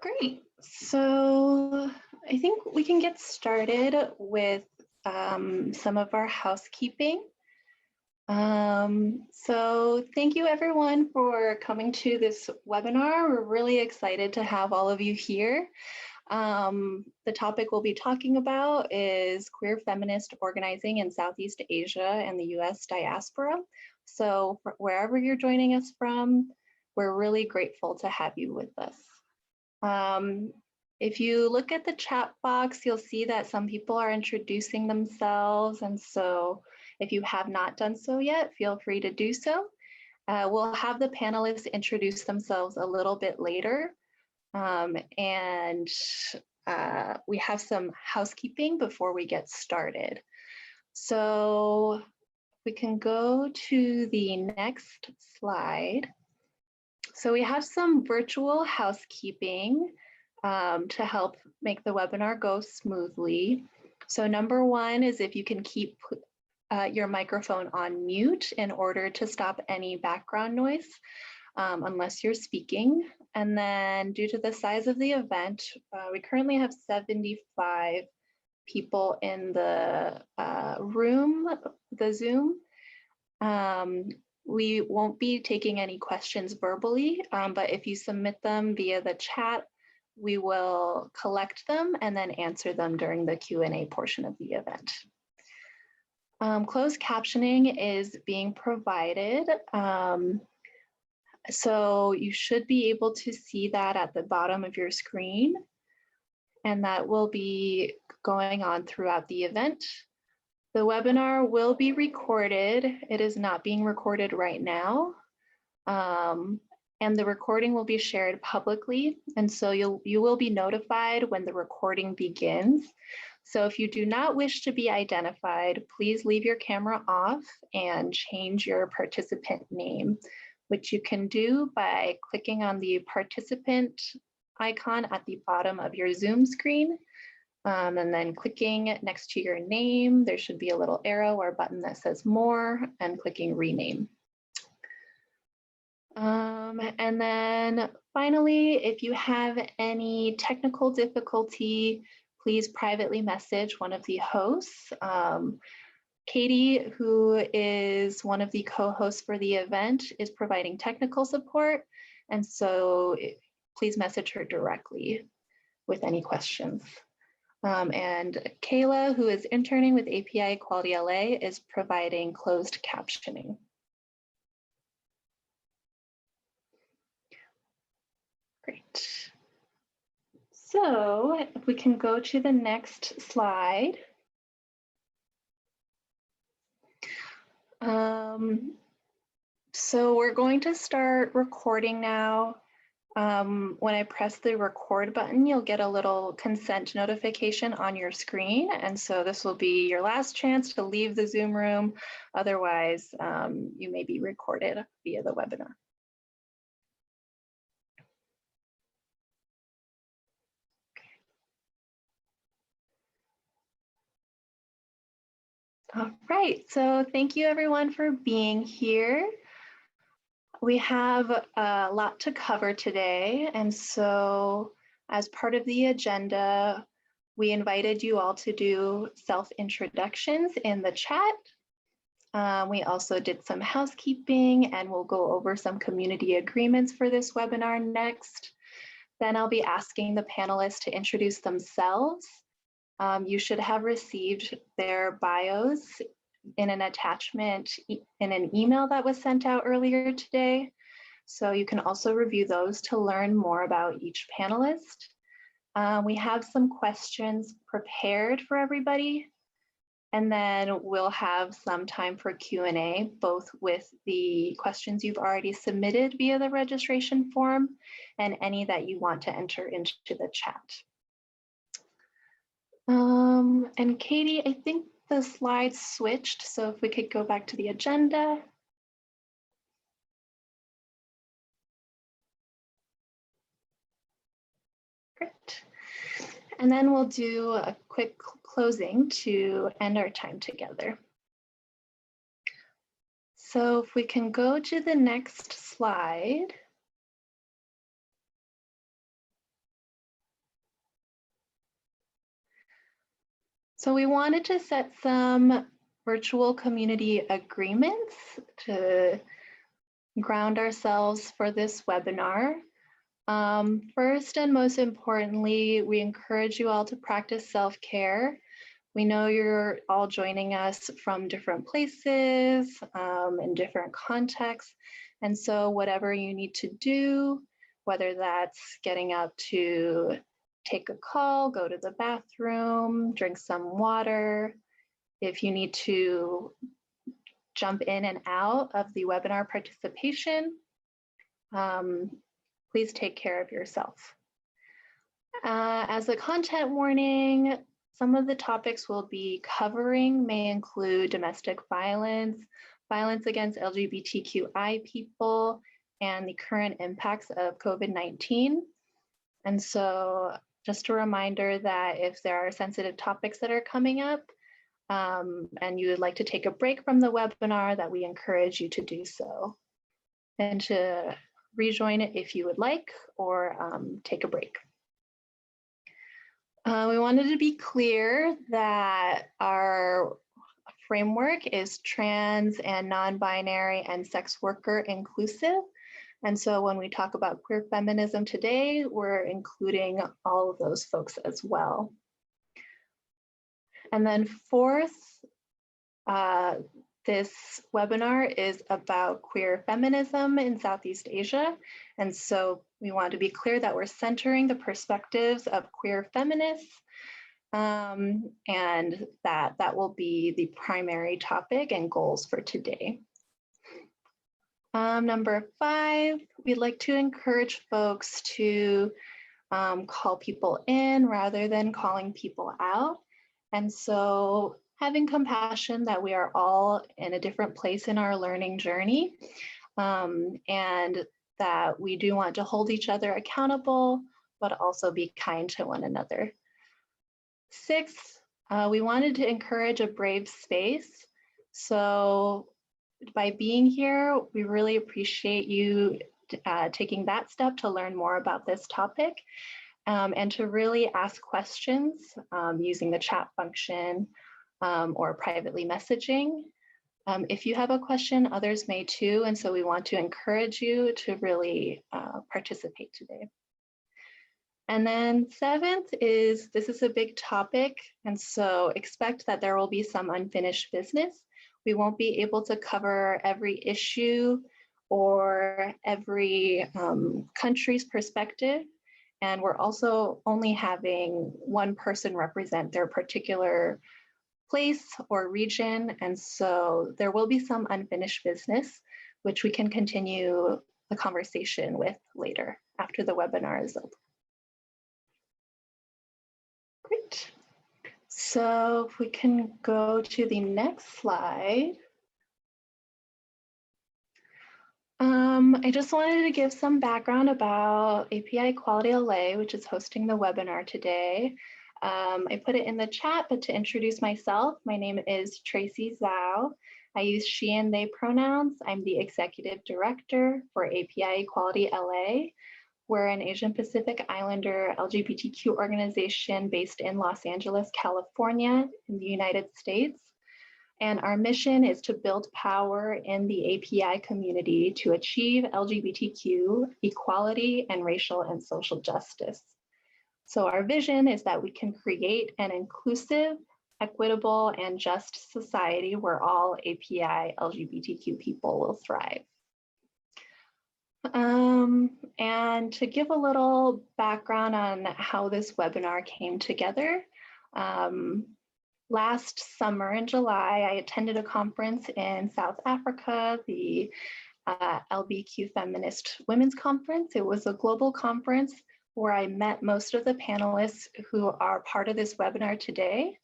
Great. So I think we can get started with some of our housekeeping. So thank you everyone for coming to this webinar. We're really excited to have all of you here. The topic we'll be talking about is queer feminist organizing in Southeast Asia and the US diaspora. So wherever you're joining us from, we're really grateful to have you with us. If you look at the chat box, you'll see that some people are introducing themselves. And so if you have not done so yet, feel free to do so. We'll have the panelists introduce themselves a little bit later. We have some housekeeping before we get started. So we can go to the next slide. So we have some virtual housekeeping to help make the webinar go smoothly. So number one is if you can keep your microphone on mute in order to stop any background noise unless you're speaking. And then due to the size of the event, we currently have 75 people in the room, the Zoom. We won't be taking any questions verbally, but if you submit them via the chat, we will collect them and then answer them during the Q&A portion of the event. Closed captioning is being provided. So you should be able to see that at the bottom of your screen, and that will be going on throughout the event. The webinar will be recorded. It is not being recorded right now. And the recording will be shared publicly. And so you will be notified when the recording begins. So if you do not wish to be identified, please leave your camera off and change your participant name, which you can do by clicking on the participant icon at the bottom of your Zoom screen. And then clicking next to your name, there should be a little arrow or button that says more, and clicking rename. And then finally, if you have any technical difficulty, please privately message one of the hosts. Katie, who is one of the co-hosts for the event, is providing technical support. And so please message her directly with any questions. And Kayla, who is interning with API Equality LA, is providing closed captioning. Great. So if we can go to the next slide. So we're going to start recording now. When I press the record button, you'll get a little consent notification on your screen. And so this will be your last chance to leave the Zoom room. Otherwise, you may be recorded via the webinar. All right, so thank you everyone for being here. We have a lot to cover today, and so as part of the agenda, we invited you all to do self-introductions in the chat. We also did some housekeeping, and we'll go over some community agreements for this webinar next. Then I'll be asking the panelists to introduce themselves. You should have received their bios in an attachment in an email that was sent out earlier today. So you can also review those to learn more about each panelist. We have some questions prepared for everybody, and then we'll have some time for Q&A, both with the questions you've already submitted via the registration form and any that you want to enter into the chat. And Katie, I think the slides switched, so if we could go back to the agenda. Great. And then we'll do a quick closing to end our time together. So if we can go to the next slide. So we wanted to set some virtual community agreements to ground ourselves for this webinar. First and most importantly, we encourage you all to practice self-care. We know you're all joining us from different places in different contexts. And so whatever you need to do, whether that's getting up to take a call, go to the bathroom, drink some water, if you need to jump in and out of the webinar participation, please take care of yourself. As a content warning, some of the topics we'll be covering may include domestic violence, violence against LGBTQI people, and the current impacts of COVID-19. And so just a reminder that if there are sensitive topics that are coming up and you would like to take a break from the webinar, that we encourage you to do so and to rejoin it if you would like, or take a break. We wanted to be clear that our framework is trans and non-binary and sex worker inclusive. And so when we talk about queer feminism today, we're including all of those folks as well. And then fourth, this webinar is about queer feminism in Southeast Asia. And so we want to be clear that we're centering the perspectives of queer feminists, and that will be the primary topic and goals for today. Number 5, we'd like to encourage folks to call people in rather than calling people out. And so having compassion that we are all in a different place in our learning journey, and that we do want to hold each other accountable, but also be kind to one another. 6, we wanted to encourage a brave space. So by being here, we really appreciate you taking that step to learn more about this topic, and to really ask questions using the chat function or privately messaging. If you have a question, others may too, and so we want to encourage you to really participate today. And then 7th is, this is a big topic, and so expect that there will be some unfinished business. We won't be able to cover every issue or every country's perspective, and we're also only having one person represent their particular place or region, and so there will be some unfinished business, which we can continue the conversation with later after the webinar is over. Great. So if we can go to the next slide. I just wanted to give some background about API Equality LA, which is hosting the webinar today. I put it in the chat, but to introduce myself, my name is Tracy Zhao. I use she and they pronouns. I'm the executive director for API Equality LA. We're an Asian Pacific Islander LGBTQ organization based in Los Angeles, California, in the United States. And our mission is to build power in the API community to achieve LGBTQ equality and racial and social justice. So our vision is that we can create an inclusive, equitable, and just society where all API LGBTQ people will thrive. And to give a little background on how this webinar came together, last summer in July, I attended a conference in South Africa, the LBQ Feminist Women's Conference. It was a global conference where I met most of the panelists who are part of this webinar today.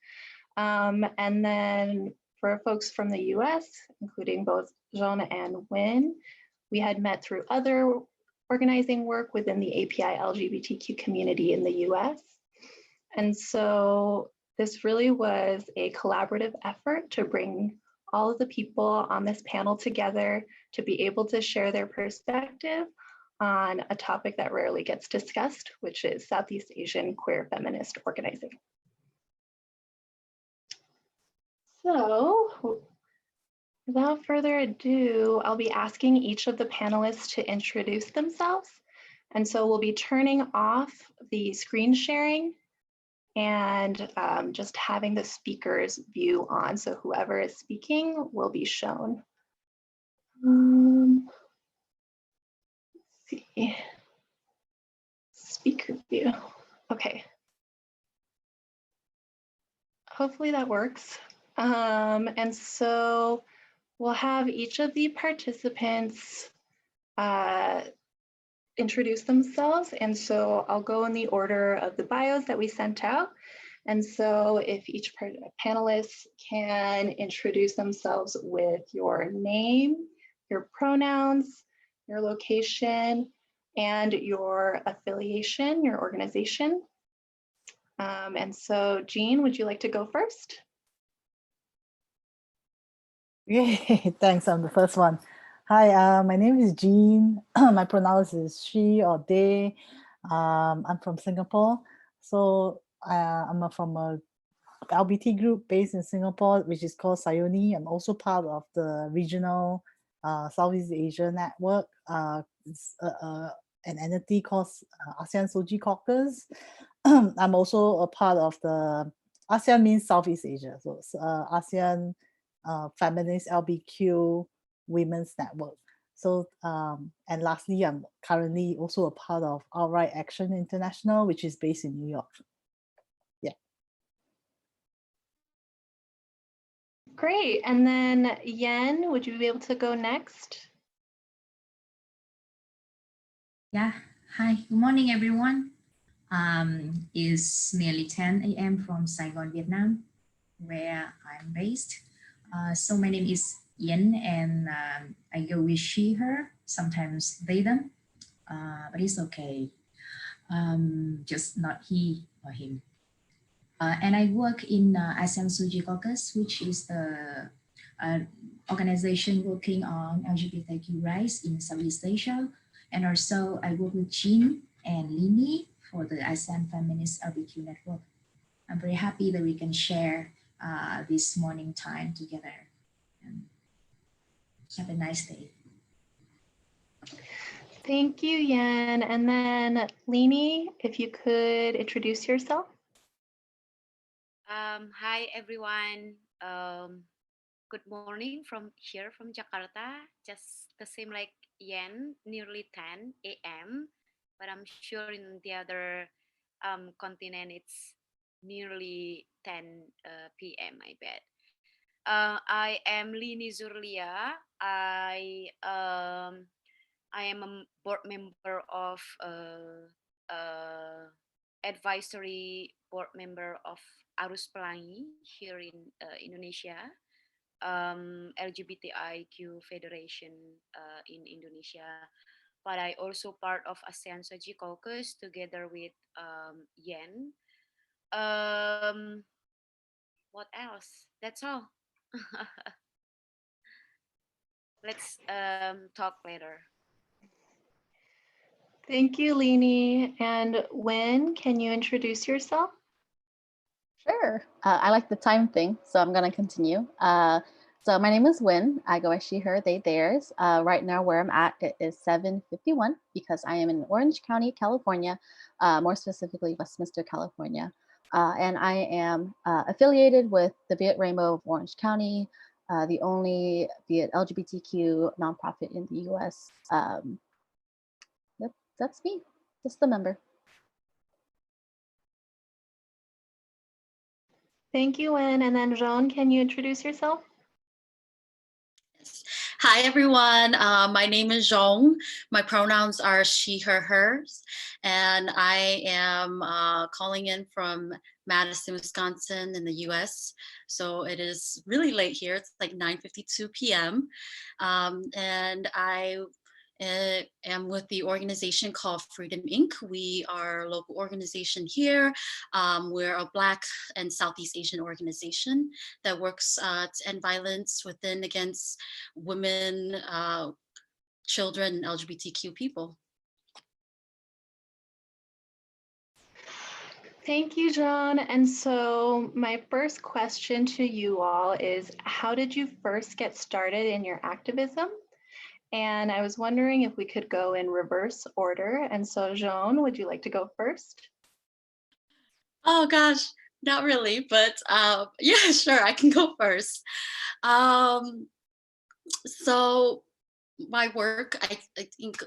And then for folks from the US, including both Jean and Win, we had met through other organizing work within the API LGBTQ community in the US. And so this really was a collaborative effort to bring all of the people on this panel together to be able to share their perspective on a topic that rarely gets discussed, which is Southeast Asian queer feminist organizing. So without further ado, I'll be asking each of the panelists to introduce themselves. And so we'll be turning off the screen sharing and just having the speaker's view on. So whoever is speaking will be shown. Let's see, speaker view. Okay. Hopefully that works. And so we'll have each of the participants introduce themselves. And so I'll go in the order of the bios that we sent out. And so if each panelist can introduce themselves with your name, your pronouns, your location, and your affiliation, your organization. And so Jean, would you like to go first? Yay, thanks. I'm the first one. Hi, my name is Jean. My pronouns is she or they. I'm from Singapore. So I'm from a LBT group based in Singapore, which is called Sayoni. I'm also part of the regional Southeast Asia network. It's an entity called ASEAN Soji Caucus. I'm also a part of the ASEAN means Southeast Asia. So it's ASEAN Feminist LBQ Women's Network. So, and lastly, I'm currently also a part of Outright Action International, which is based in New York. Yeah. Great. And then Yen, would you be able to go next? Yeah. Hi. Good morning, everyone. It's nearly 10 a.m. from Saigon, Vietnam, where I'm based. So my name is Yen, and I go with she, her, sometimes they, them, but it's okay. Just not he or him. And I work in ASEAN Soji Caucus, which is the organization working on LGBTQ rights in Southeast Asia. And also I work with Jean and Lini for the ASEAN Feminist LBQ Network. I'm very happy that we can share this morning time together. And have a nice day. Thank you, Yen. And then Lini, if you could introduce yourself. Hi, everyone. Good morning from here from Jakarta. Just the same like Yen, nearly 10 a.m. But I'm sure in the other continent it's nearly 10 p.m. I bet. I am Lini Zurlia. I am a board member of advisory board member of Arus Pelangi here in Indonesia, LGBTIQ Federation in Indonesia. But I also part of ASEAN Soji Caucus together with Yen. What else? That's all. Let's talk later. Thank you, Lini. And Wen, can you introduce yourself? Sure. I like the time thing, so I'm going to continue. So my name is Win. I go as she, her, they, theirs. Right now where I'm at, it is 7:51 because I am in Orange County, California, more specifically Westminster, California. And I am affiliated with the Viet Rainbow of Orange County, the only Viet LGBTQ nonprofit in the US. Yep, that's me, just the member. Thank you, Wen. And then Jean, can you introduce yourself? Hi, everyone. My name is Zhong. My pronouns are she, her, hers. And I am calling in from Madison, Wisconsin in the US. So it is really late here. It's like 9:52 p.m. And I am with the organization called Freedom Inc. We are a local organization here. We're a Black and Southeast Asian organization that works to end violence within against women, children, and LGBTQ people. Thank you, John. And so my first question to you all is, how did you first get started in your activism? And I was wondering if we could go in reverse order. And so Joan, would you like to go first? Oh gosh, not really, but yeah, sure, I can go first. Um, so my work, I think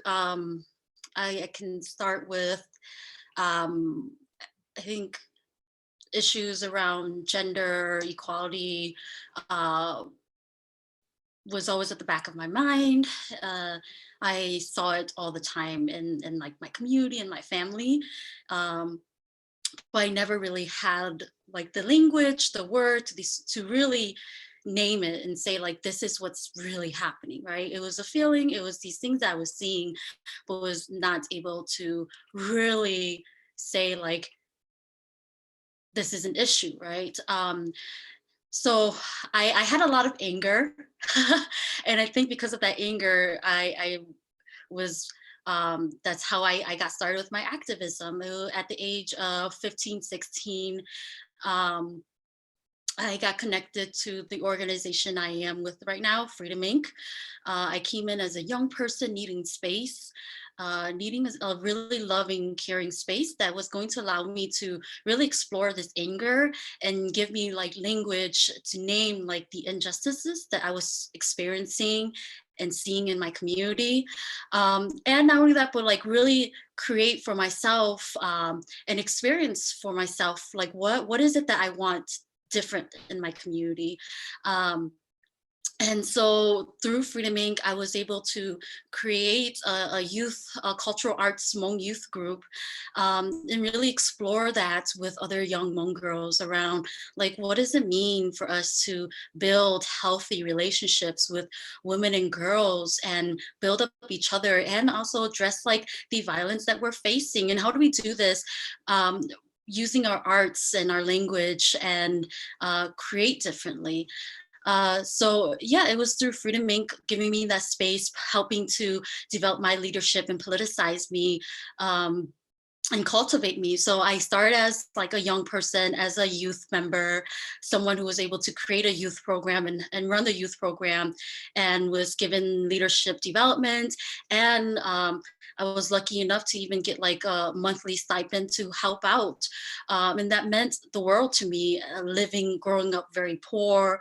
I can start with um, I think issues around gender equality was always at the back of my mind. I saw it all the time in like my community and my family. But I never really had like the language, the words to really name it and say like, this is what's really happening, right? It was a feeling, it was these things that I was seeing, but was not able to really say like, this is an issue, right? So I had a lot of anger. And I think because of that anger, I was, that's how I got started with my activism. At the age of 15, 16, um, I got connected to the organization I am with right now, Freedom Inc. I came in as a young person needing space, needing a really loving, caring space that was going to allow me to really explore this anger and give me like language to name like the injustices that I was experiencing and seeing in my community. And not only that, but like really create for myself an experience for myself, like what is it that I want different in my community. And so through Freedom Inc., I was able to create a youth, a cultural arts Hmong youth group, and really explore that with other young Hmong girls around, like, what does it mean for us to build healthy relationships with women and girls and build up each other, and also address like the violence that we're facing, and how do we do this using our arts and our language and create differently. So yeah, it was through Freedom Inc. giving me that space, helping to develop my leadership and politicize me, and cultivate me. So I started as like a young person, as a youth member, someone who was able to create a youth program and run the youth program, and was given leadership development. And I was lucky enough to even get like a monthly stipend to help out. And that meant the world to me, growing up very poor,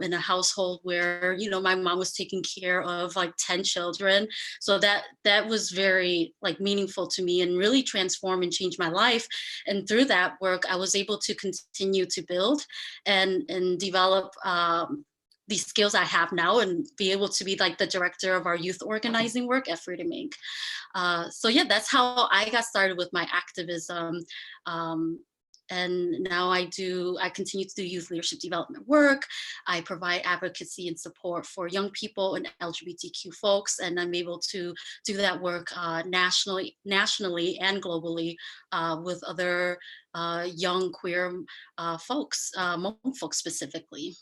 in a household where, you know, my mom was taking care of like 10 children. So that was very like meaningful to me and really transform and change my life. And through that work, I was able to continue to build and develop these skills I have now, and be able to be like the director of our youth organizing work at Freedom Inc. So yeah, that's how I got started with my activism. And now I continue to do youth leadership development work. I provide advocacy and support for young people and LGBTQ folks, and I'm able to do that work nationally and globally with other young queer folks, Hmong folks specifically.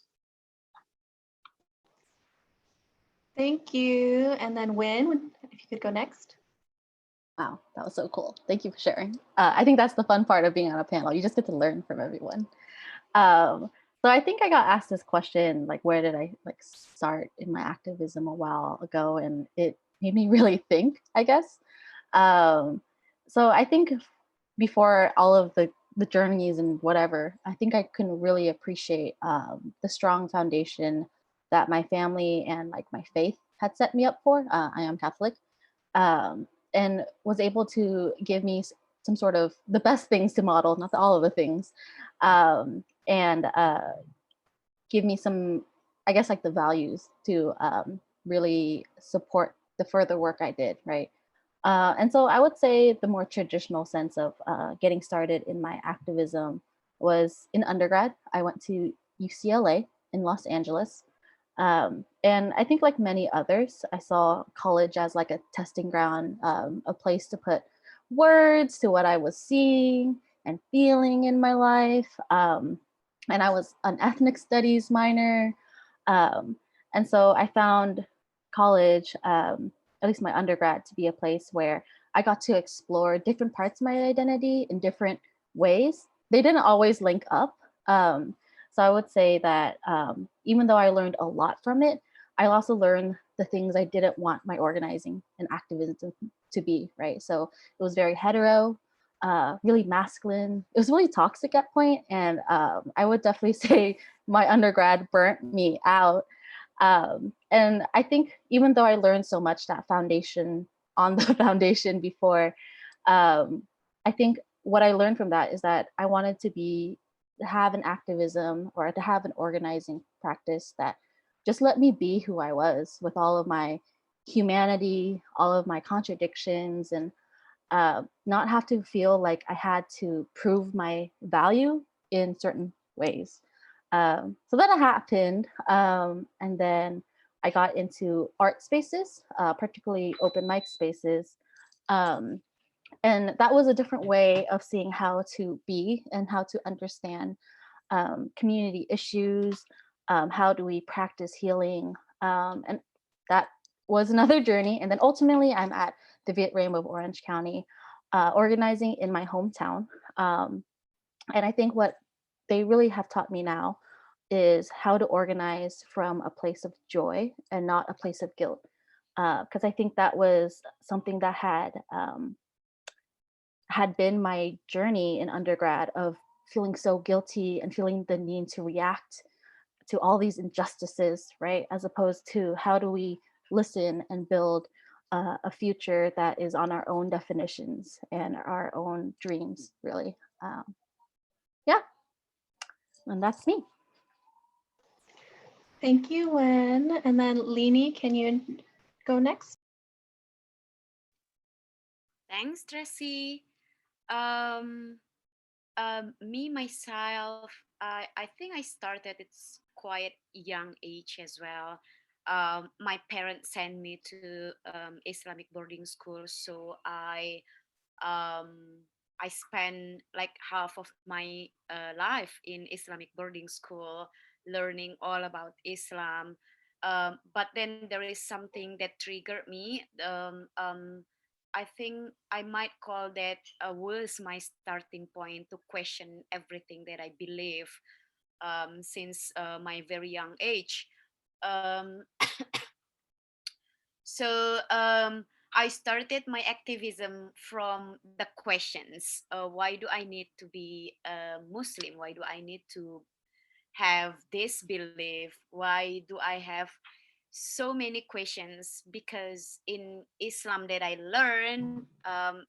Thank you. And then Wynn, if you could go next. Wow, that was so cool. Thank you for sharing. I think that's the fun part of being on a panel. You just get to learn from everyone. So I think I got asked this question, like, where did I like start in my activism a while ago? And it made me really think, I guess. So I think before all of the journeys and whatever, I think I can really appreciate the strong foundation that my family and like my faith had set me up for. I am Catholic. And was able to give me some sort of the best things to model, not all of the things, and give me some, I guess, like the values to really support the further work I did, right? And so I would say the more traditional sense of getting started in my activism was in undergrad. I went to UCLA in Los Angeles. And I think like many others, I saw college as like a testing ground, a place to put words to what I was seeing and feeling in my life. And I was an ethnic studies minor. And so I found college, at least my undergrad, to be a place where I got to explore different parts of my identity in different ways. They didn't always link up. So I would say that even though I learned a lot from it, I also learned the things I didn't want my organizing and activism to be, right? So it was very hetero, really masculine. It was really toxic at point, and I would definitely say my undergrad burnt me out. And I think even though I learned so much that foundation on the foundation before, I think what I learned from that is that I wanted to have an activism or to have an organizing practice that just let me be who I was with all of my humanity, all of my contradictions, and not have to feel like I had to prove my value in certain ways. So that happened. And then I got into art spaces, particularly open mic spaces. And that was a different way of seeing how to be and how to understand community issues. How do we practice healing? And that was another journey. And then ultimately I'm at the Viet Rainbow of Orange County, organizing in my hometown. And I think what they really have taught me now is how to organize from a place of joy and not a place of guilt. Because I think that was something that had been my journey in undergrad of feeling so guilty and feeling the need to react to all these injustices, right? As opposed to how do we listen and build a future that is on our own definitions and our own dreams, really. Yeah, and that's me. Thank you, Wen. And then Lini, can you go next? Thanks, Tracy. Me myself, I think I started at quite young age as well. My parents sent me to Islamic boarding school, so I spent like half of my life in Islamic boarding school, learning all about Islam. But then there is something that triggered me. I think I might call that was my starting point to question everything that I believe since my very young age. Um, so I started my activism from the questions. Why do I need to be a Muslim? Why do I need to have this belief? Why do I have so many questions? Because in Islam that I learn,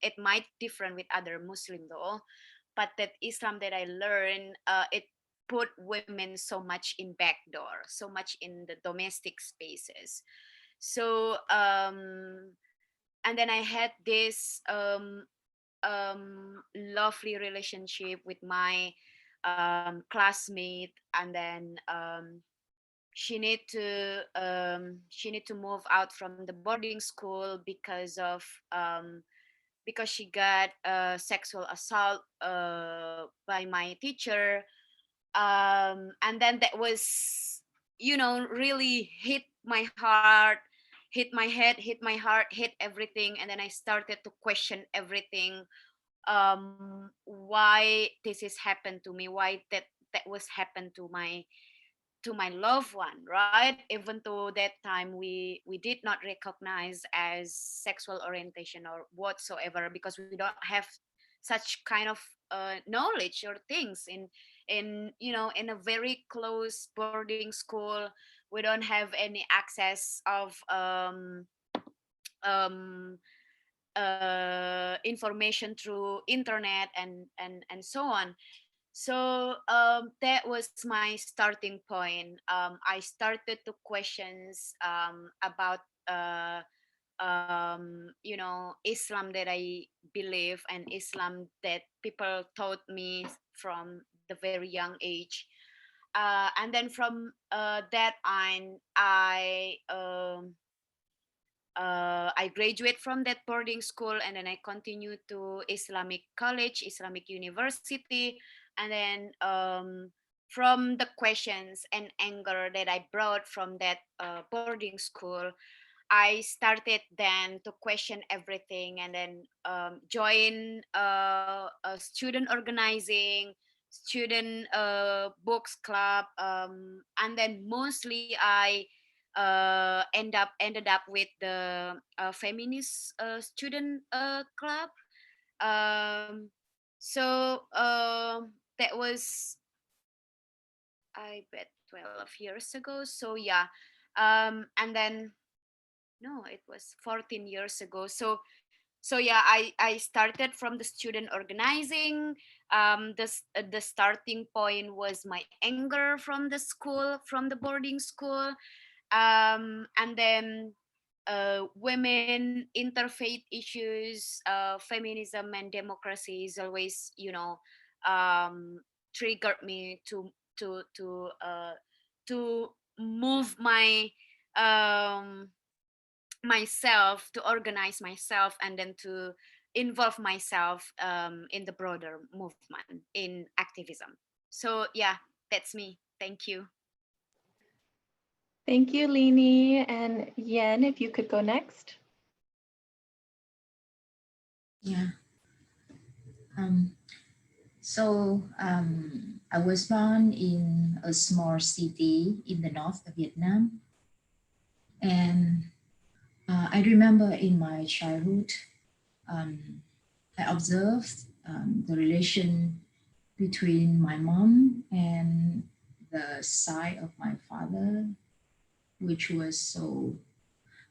it might different with other Muslim though, but that Islam that I learn, it put women so much in backdoor, so much in the domestic spaces. So and then I had this lovely relationship with my classmate, and then she need to move out from the boarding school because she got sexual assault by my teacher, and then that was, really hit my heart, hit my head, hit my heart, hit everything. And then I started to question everything. Why this has happened to me, why that was happened to my loved one, right? Even though that time we did not recognize as sexual orientation or whatsoever, because we don't have such kind of knowledge or things in a very close boarding school. We don't have any access of um, information through internet and so on. So that was my starting point. I started to questions about Islam that I believe, and Islam that people taught me from the very young age. And then from that on, I graduate from that boarding school, and then I continued to Islamic college, Islamic university, and then from the questions and anger that I brought from that boarding school, I started then to question everything, and then join a student organizing, student books club, and then mostly I ended up with the feminist student club. Um, so that was, I bet, 12 years ago. So yeah, and then no, it was 14 years ago. So yeah, I started from the student organizing. The starting point was my anger from the school, from the boarding school, and then women, interfaith issues, feminism and democracy is always, triggered me to move um, myself, to organize myself, and then to involve myself in the broader movement in activism. So yeah, that's me. Thank you. Thank you, Lini. And Yen, if you could go next. Yeah. I was born in a small city in the north of Vietnam. And I remember in my childhood, I observed the relation between my mom and the side of my father, which was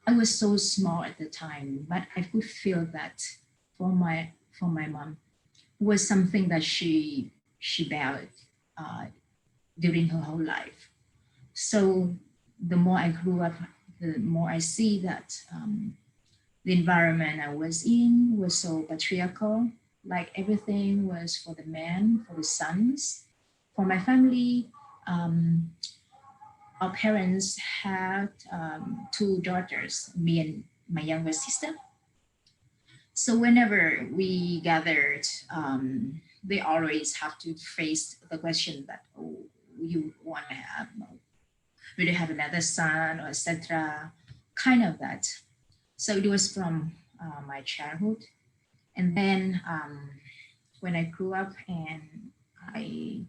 I was so small at the time, but I could feel that for my mom was something that she bared during her whole life. So the more I grew up, the more I see that the environment I was in was so patriarchal, like everything was for the men, for the sons. For my family, our parents had two daughters, me and my younger sister. So whenever we gathered, they always have to face the question that, oh, you want to have, will you have another son, or etc. Kind of that. So it was from my childhood. And then when I grew up and I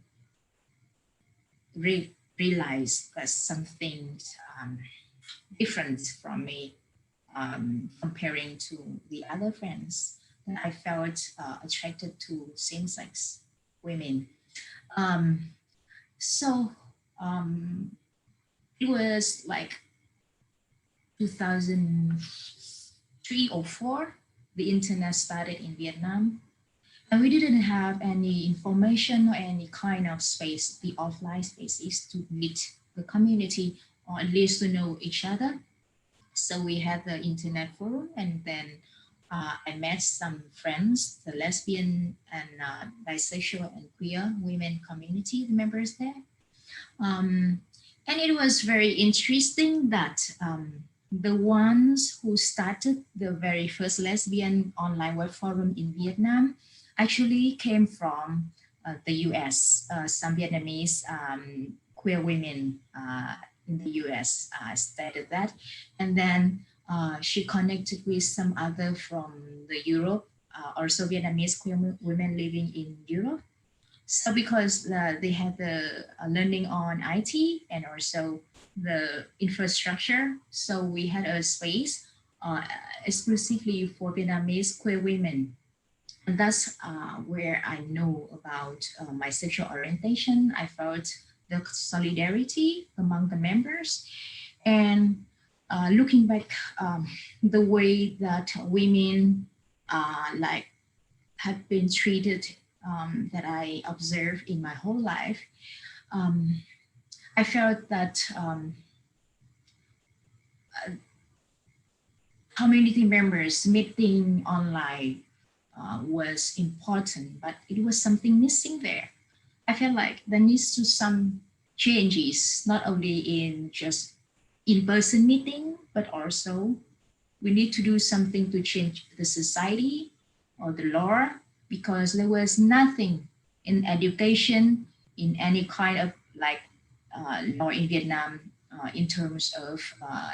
realized that something different from me, comparing to the other friends, then I felt attracted to same-sex women. It was like 2003 or 4, the internet started in Vietnam. And we didn't have any information or any kind of space, the offline spaces to meet the community or at least to know each other. So we had the internet forum, and then I met some friends, the lesbian and bisexual and queer women community members there. And it was very interesting that the ones who started the very first lesbian online web forum in Vietnam actually came from the US. Some Vietnamese queer women in the US started that. And then she connected with some other from the Europe, also Vietnamese queer women living in Europe. So because they had the learning on IT and also the infrastructure, so we had a space exclusively for Vietnamese queer women. And that's where I know about my sexual orientation. I felt the solidarity among the members. And looking back, the way that women have been treated, that I observed in my whole life, I felt that community members meeting online was important, but it was something missing there. I felt like there needs to some changes, not only in just in-person meeting, but also we need to do something to change the society or the law, because there was nothing in education, in any kind of like law in Vietnam in terms of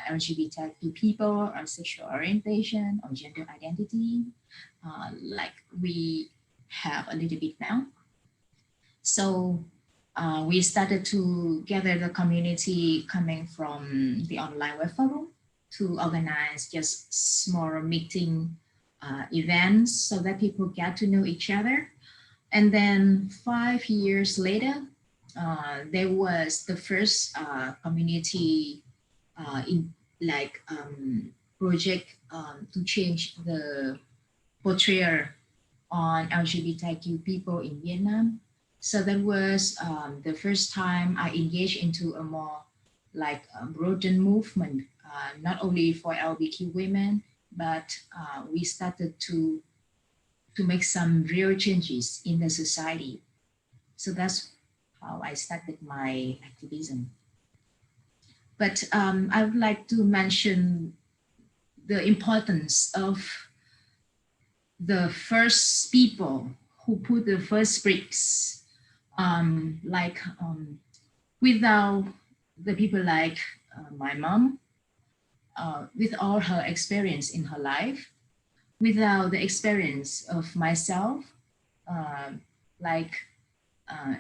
LGBTQ people or sexual orientation or gender identity, like we have a little bit now. So we started to gather the community coming from the online web forum to organize just small meeting events so that people get to know each other. And then 5 years later, there was the first community project to change the portrayal on LGBTQ people in Vietnam. So that was the first time I engaged into a more broader movement, not only for LGBTQ women, but we started to make some real changes in the society. So that's how I started my activism. But I would like to mention the importance of the first people who put the first bricks, without the people like my mom, with all her experience in her life, without the experience of myself,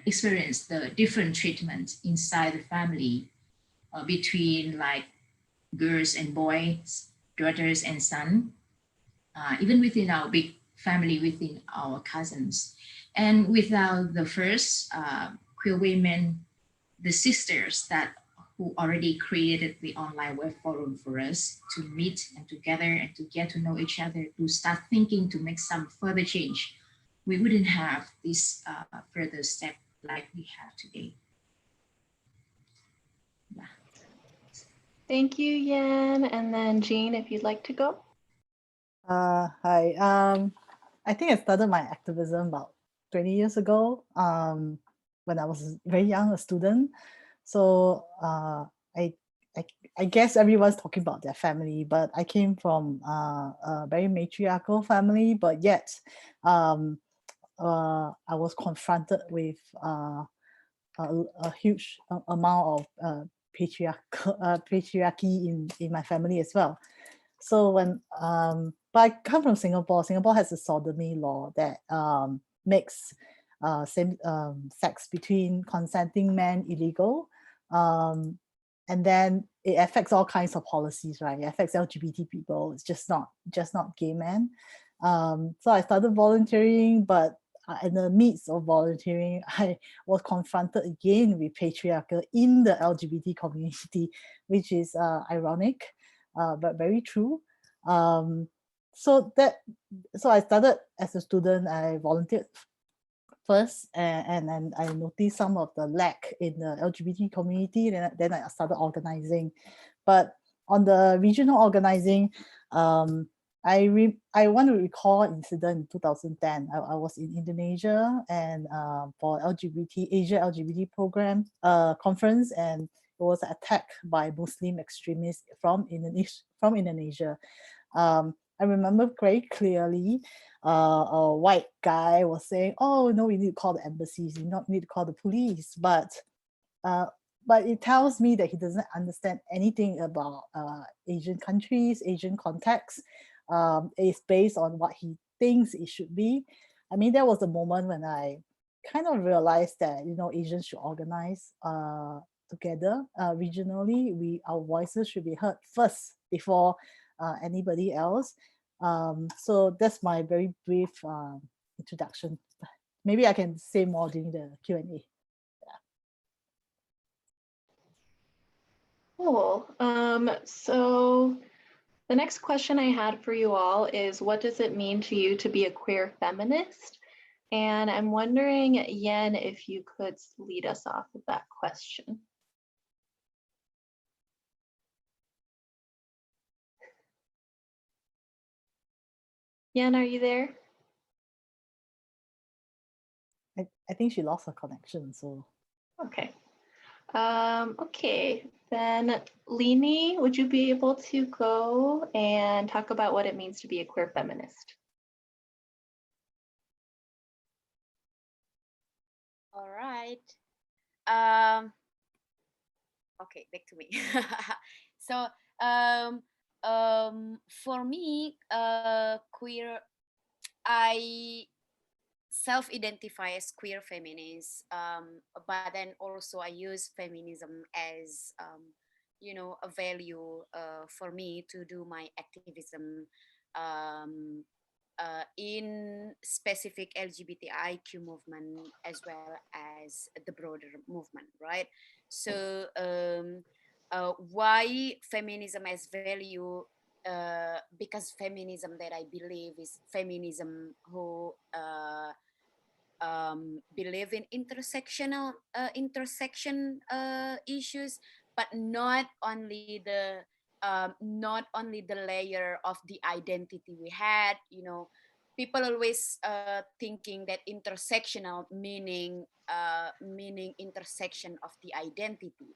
experience the different treatment inside the family between girls and boys, daughters and sons, even within our big family, within our cousins. And without the first queer women, the sisters who already created the online web forum for us to meet and together and to get to know each other, to start thinking to make some further change, we wouldn't have this further step like we have today. Yeah. Thank you, Yan. And then Jean, if you'd like to go. Hi. I think I started my activism about 20 years ago when I was very young, a student. So I guess everyone's talking about their family, but I came from a very matriarchal family, but yet I was confronted with a huge amount of patriarchy in my family as well. So when but I come from Singapore. Singapore has a sodomy law that makes same sex between consenting men illegal, and then it affects all kinds of policies, right? It affects LGBT people. It's just not gay men. So I started volunteering, but in the midst of volunteering, I was confronted again with patriarchy in the LGBT community, which is ironic, but very true. So I started as a student. I volunteered first, and then I noticed some of the lack in the LGBT community. Then I started organizing. But on the regional organizing, I want to recall an incident in 2010. I was in Indonesia and for Asia LGBT program conference, and it was attacked by Muslim extremists from Indonesia. I remember very clearly a white guy was saying, "Oh no, we need to call the embassies, you not need to call the police." But it tells me that he doesn't understand anything about Asian countries, Asian context. It's based on what he thinks it should be. I mean, there was a moment when I kind of realized that Asians should organize together regionally. Our voices should be heard first before anybody else. So that's my very brief introduction. Maybe I can say more during the Q&A. Cool. So the next question I had for you all is, what does it mean to you to be a queer feminist? And I'm wondering, Yen, if you could lead us off with that question. Yen, are you there? I think she lost her connection, so. Okay. Okay, then Lini, would you be able to go and talk about what it means to be a queer feminist? All right. Okay, back to me. So for me, queer, I self-identify as queer feminist, but then also I use feminism as a value for me to do my activism um, in specific LGBTIQ movement as well as the broader movement, right? So why feminism as value? Because feminism that I believe is feminism who believe in intersection issues, but not only the layer of the identity we had. People always thinking that intersectional meaning intersection of the identity,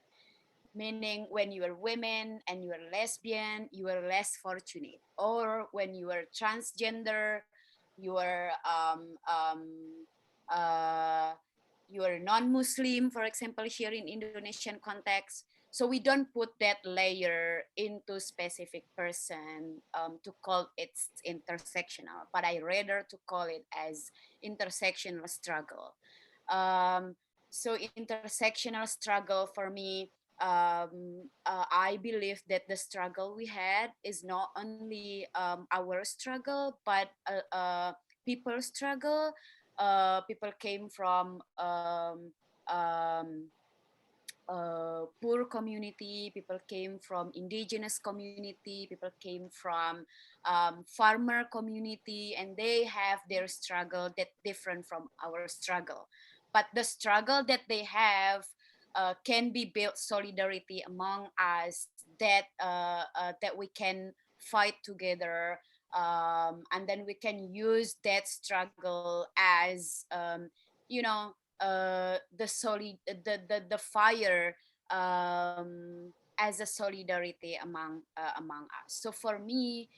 meaning when you are women and you are lesbian, you are less fortunate, or when you are transgender, you are uh, you are non-Muslim, for example, here in Indonesian context. So we don't put that layer into specific person to call it intersectional, but I rather to call it as intersectional struggle. So intersectional struggle for me, I believe that the struggle we had is not only our struggle, but people's struggle. People came from poor community, people came from indigenous community, people came from farmer community, and they have their struggle that different from our struggle. But the struggle that they have can be built solidarity among us, that we can fight together, and then we can use that struggle as the fire, as a solidarity among us. So for me,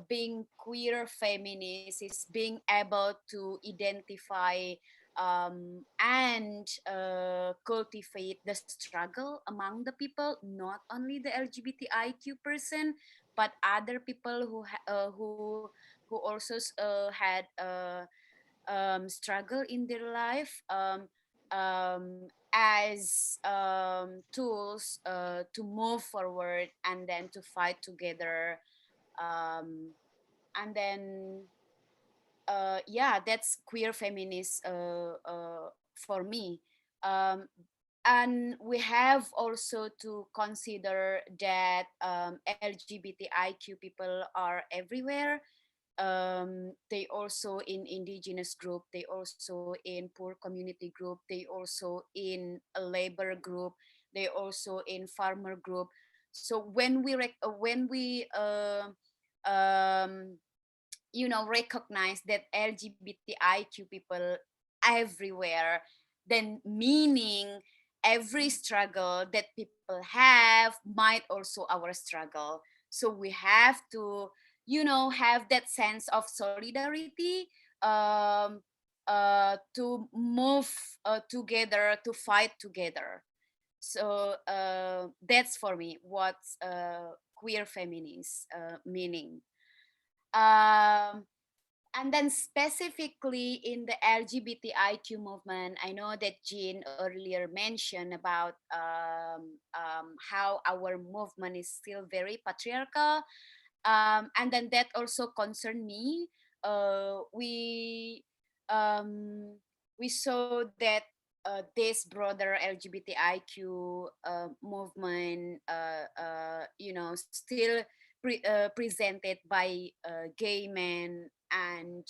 being queer feminist is being able to identify and cultivate the struggle among the people, not only the LGBTIQ person, but other people who also had struggle in their life, as tools to move forward and then to fight together. Um, and then, yeah, that's queer feminist for me. Um, and we have also to consider that LGBTIQ people are everywhere. They also in indigenous group, they also in poor community group, they also in a labor group, they also in farmer group. So um, recognize that LGBTIQ people everywhere, then meaning every struggle that people have might also our struggle. So we have to, have that sense of solidarity, to move together, to fight together. So that's for me what's queer feminist meaning. Um, and then specifically in the LGBTIQ movement, I know that Jean earlier mentioned about how our movement is still very patriarchal. And then that also concerned me. We saw that this broader LGBTIQ movement, still presented by gay men and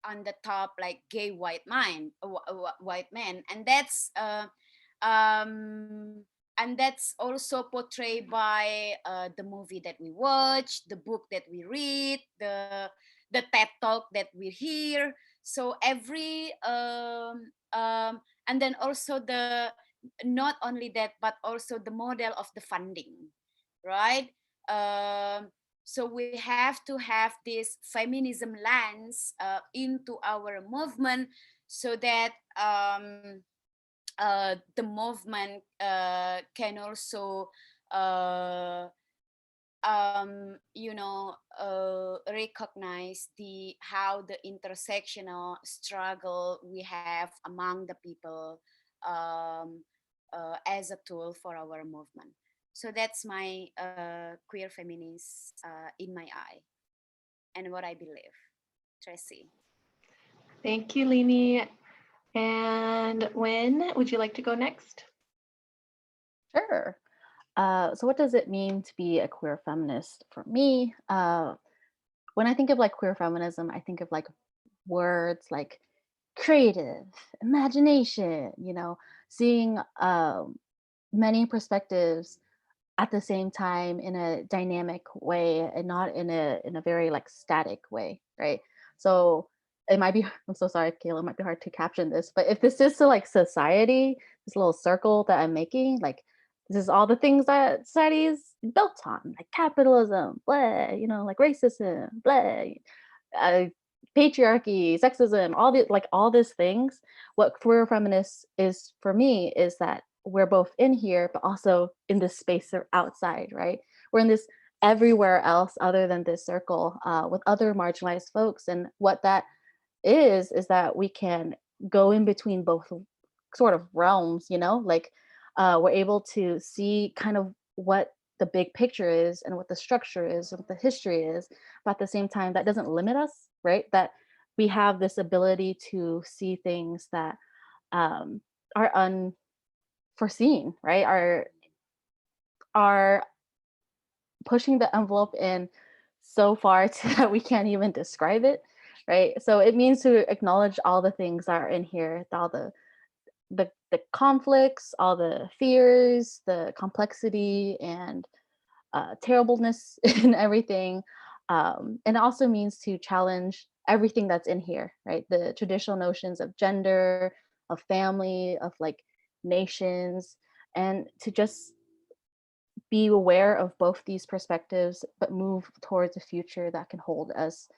on the top like gay white men, um, and that's also portrayed by the movie that we watch, the book that we read, the TED talk that we hear. So every and then also the not only that, but also the model of the funding, right? So we have to have this feminism lens into our movement, so that the movement can also recognize how the intersectional struggle we have among the people as a tool for our movement. So that's my queer feminist in my eye and what I believe. Tracy. Thank you, Lini. And Wen, would you like to go next? Sure. So what does it mean to be a queer feminist for me? When I think of like queer feminism, I think of like words like creative, imagination, seeing many perspectives at the same time in a dynamic way and not in a very like static way, right? So it might be, I'm so sorry, Kayla, it might be hard to caption this, but if this is to like society, this little circle that I'm making, like this is all the things that society is built on, like capitalism, blah, like racism, blah, patriarchy, sexism, all these things. What queer feminist is for me is that we're both in here, but also in this space or outside, right? We're in this everywhere else other than this circle with other marginalized folks. And what that is that we can go in between both sort of realms, like we're able to see kind of what the big picture is and what the structure is, what the history is, but at the same time, that doesn't limit us, right? That we have this ability to see things that are unforeseen, right? Are pushing the envelope in so far that we can't even describe it, right? So it means to acknowledge all the things that are in here, all the conflicts, all the fears, the complexity and terribleness in everything. And it also means to challenge everything that's in here, right? The traditional notions of gender, of family, of like nations, and to just be aware of both these perspectives, but move towards a future that can hold us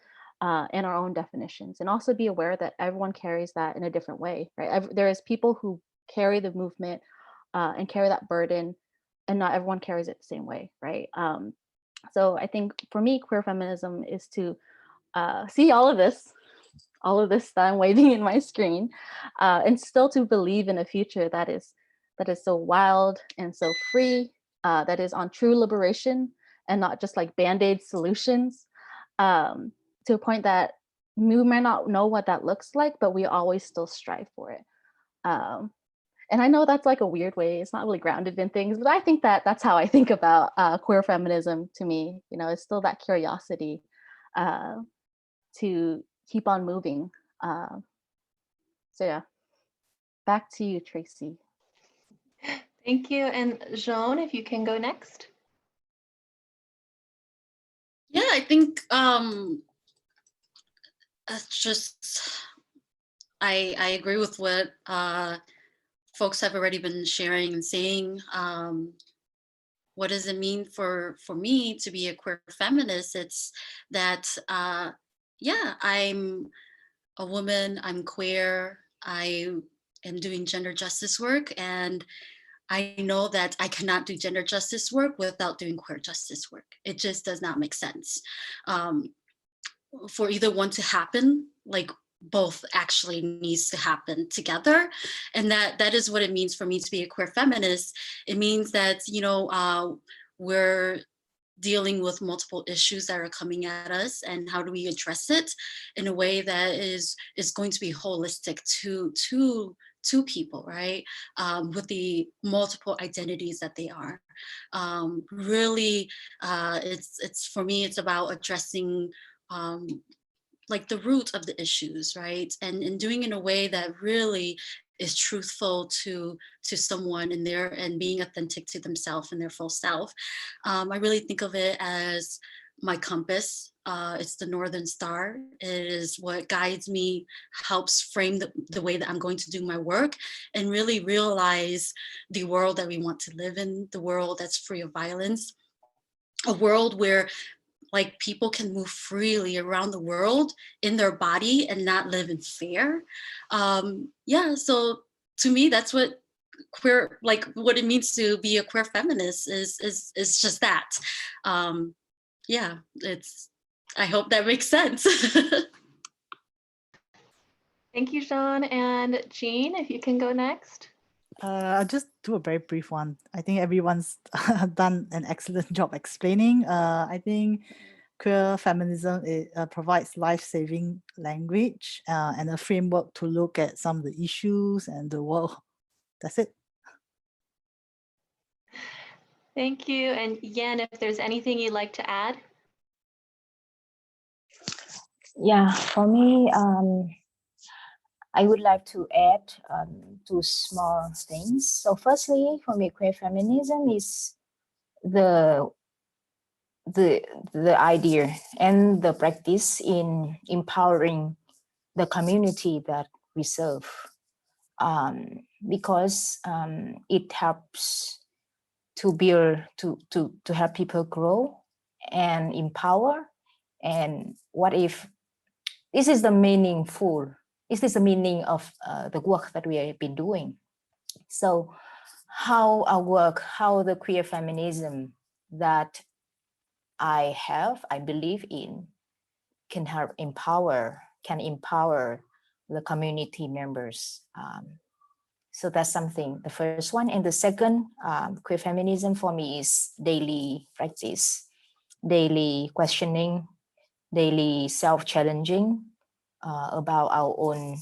in our own definitions, and also be aware that everyone carries that in a different way, right? There is people who carry the movement and carry that burden, and not everyone carries it the same way, right? So I think for me, queer feminism is to see all of this that I'm waving in my screen, and still to believe in a future that is so wild and so free, that is on true liberation and not just like band-aid solutions, to a point that we might not know what that looks like, but we always still strive for it. And I know that's like a weird way, it's not really grounded in things, but I think that's how I think about queer feminism to me. It's still that curiosity to keep on moving. So yeah, back to you, Tracy. Thank you. And Joan, if you can go next. Yeah, I think I agree with what folks have already been sharing and saying. What does it mean for me to be a queer feminist? It's that, yeah, I'm a woman, I'm queer, I am doing gender justice work, and I know that I cannot do gender justice work without doing queer justice work. It just does not make sense. For either one to happen, like both actually needs to happen together. And that is what it means for me to be a queer feminist. It means that, we're dealing with multiple issues that are coming at us, and how do we address it in a way that is going to be holistic to people, right? With the multiple identities that they are. Really, it's for me, it's about addressing like the root of the issues, right? And doing it in a way that really is truthful to someone in there, and being authentic to themselves and their full self. I really think of it as my compass. It's the Northern Star. It is what guides me, helps frame the way that I'm going to do my work, and really realize the world that we want to live in, the world that's free of violence, a world where like people can move freely around the world in their body and not live in fear. Yeah, so to me, that's what queer, like what it means to be a queer feminist is just that. Yeah, I hope that makes sense. Thank you, Jean. And Jean, if you can go next. I'll just do a very brief one. I think everyone's done an excellent job explaining. I think queer feminism provides life-saving language and a framework to look at some of the issues and the world. That's it. Thank you. And Yen, if there's anything you'd like to add. Yeah, for me, I would like to add two small things. So firstly, for me, queer feminism is the idea and the practice in empowering the community that we serve, because it helps to build, to help people grow and empower. And what if this is the meaningful, this is the meaning of the work that we have been doing. So how our work, how the queer feminism that I believe in can help empower the community members. So that's something, the first one. And the second, queer feminism for me is daily practice, daily questioning, daily self-challenging about our own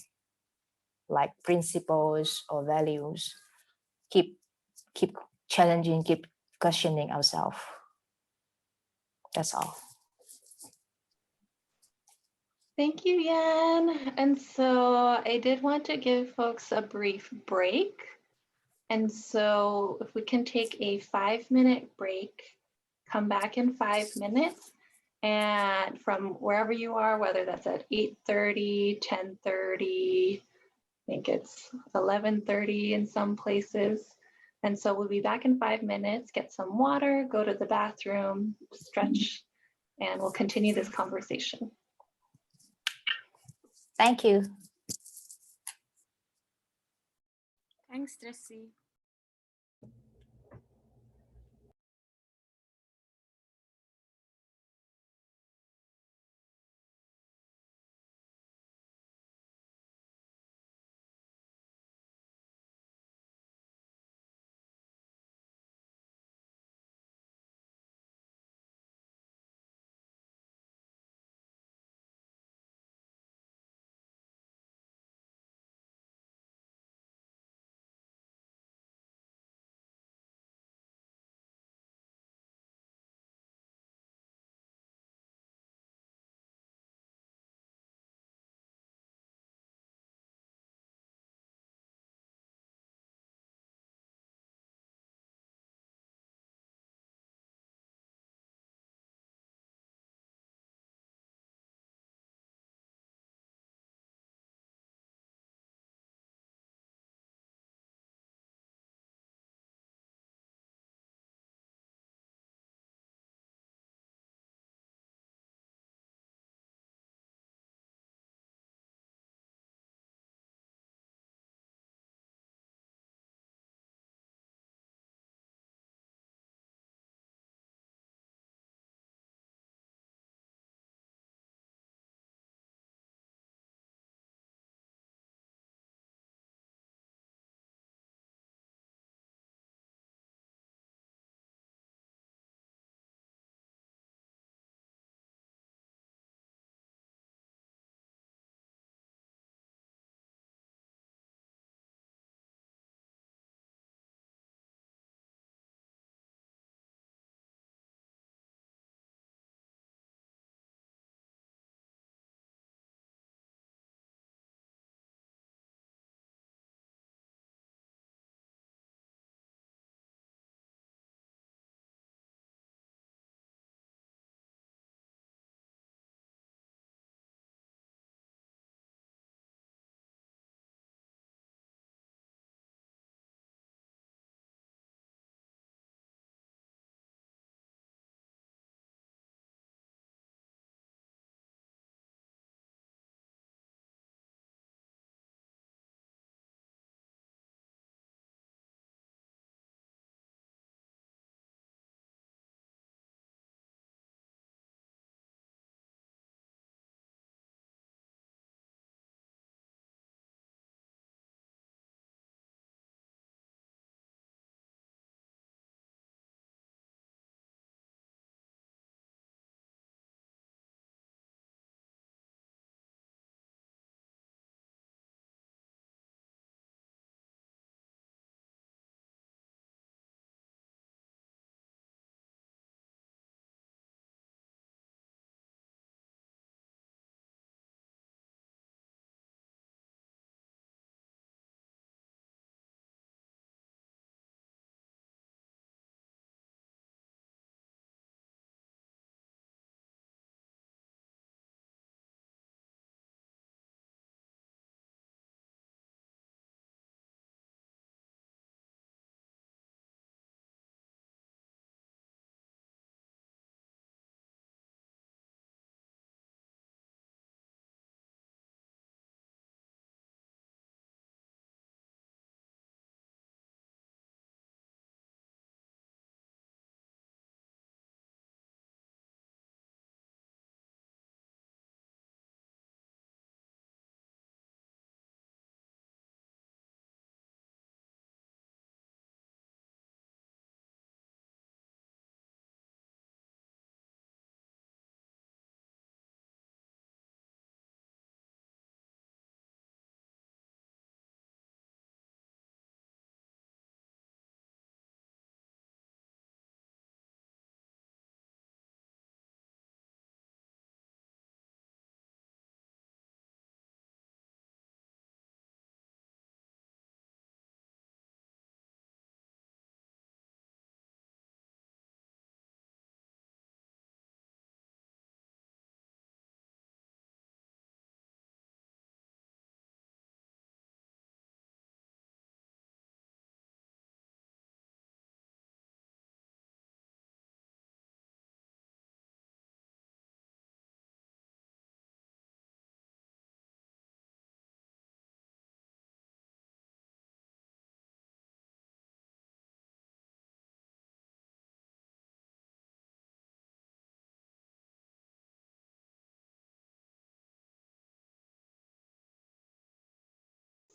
like principles or values. Keep challenging, keep questioning ourselves. That's all. Thank you, Yan. And so I did want to give folks a brief break. And so if we can take a 5-minute break, come back in 5 minutes, and from wherever you are, whether that's at 8:30, 10:30, I think it's 11:30 in some places. And so we'll be back in 5 minutes, get some water, go to the bathroom, stretch, and we'll continue this conversation. Thank you. Thanks, Tracy.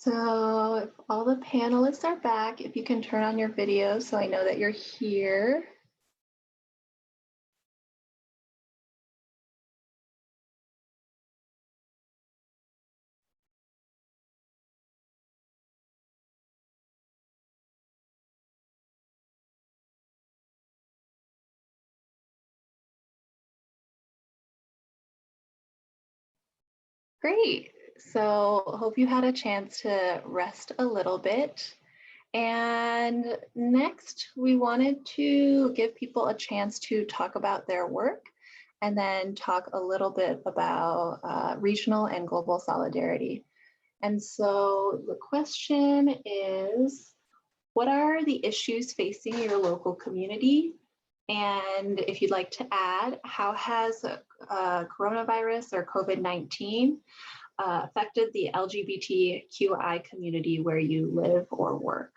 So if all the panelists are back, if you can turn on your video so I know that you're here. Great. So hope you had a chance to rest a little bit. And next, we wanted to give people a chance to talk about their work and then talk a little bit about regional and global solidarity. And so the question is, what are the issues facing your local community? And if you'd like to add, how has coronavirus or COVID-19 affected the LGBTQI community where you live or work?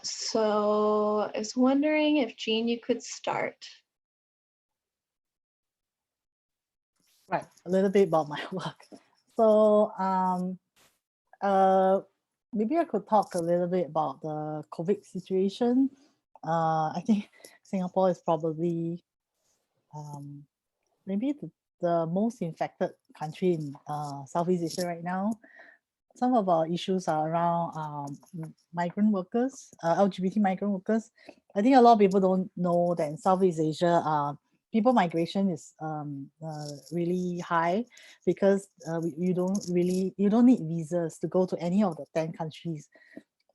So I was wondering if Jean, you could start. Right, a little bit about my work. So maybe I could talk a little bit about the COVID situation. I think Singapore is probably maybe the most infected country in Southeast Asia right now. Some of our issues are around migrant workers, LGBT migrant workers. I think a lot of people don't know that in Southeast Asia, people migration is really high because you don't need visas to go to any of the 10 countries.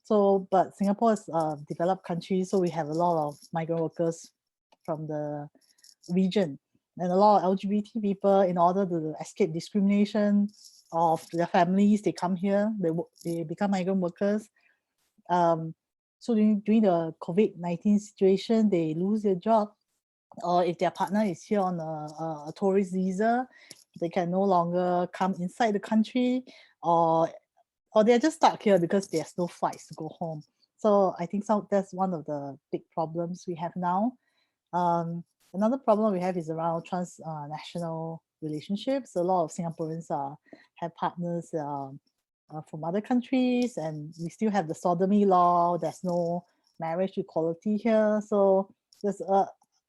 So, but Singapore is a developed country, so we have a lot of migrant workers from the region, and a lot of LGBT people, in order to escape discrimination of their families, they come here, they become migrant workers. So during the COVID-19 situation, they lose their job, or if their partner is here on a tourist visa, they can no longer come inside the country, or they're just stuck here because there's no flights to go home. So I think that's one of the big problems we have now. Another problem we have is around transnational relationships. A lot of Singaporeans have partners from other countries, and we still have the sodomy law. There's no marriage equality here. So there's a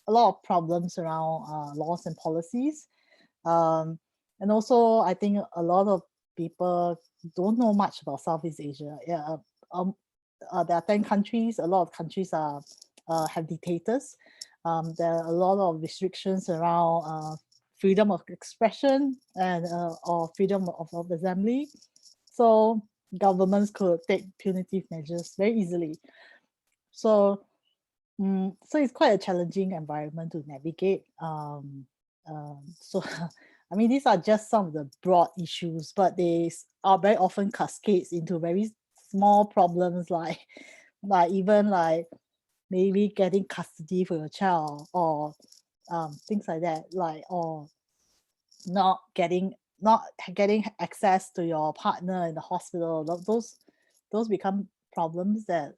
lot of problems around laws and policies. And also, I think a lot of people don't know much about Southeast Asia. Yeah, there are 10 countries. A lot of countries have dictators. There are a lot of restrictions around freedom of expression and or freedom of assembly. So governments could take punitive measures very easily. So, so it's quite a challenging environment to navigate. So, I mean, these are just some of the broad issues, but they are very often cascades into very small problems, like even like maybe getting custody for your child, or things like that, like, or not getting access to your partner in the hospital. Those become problems that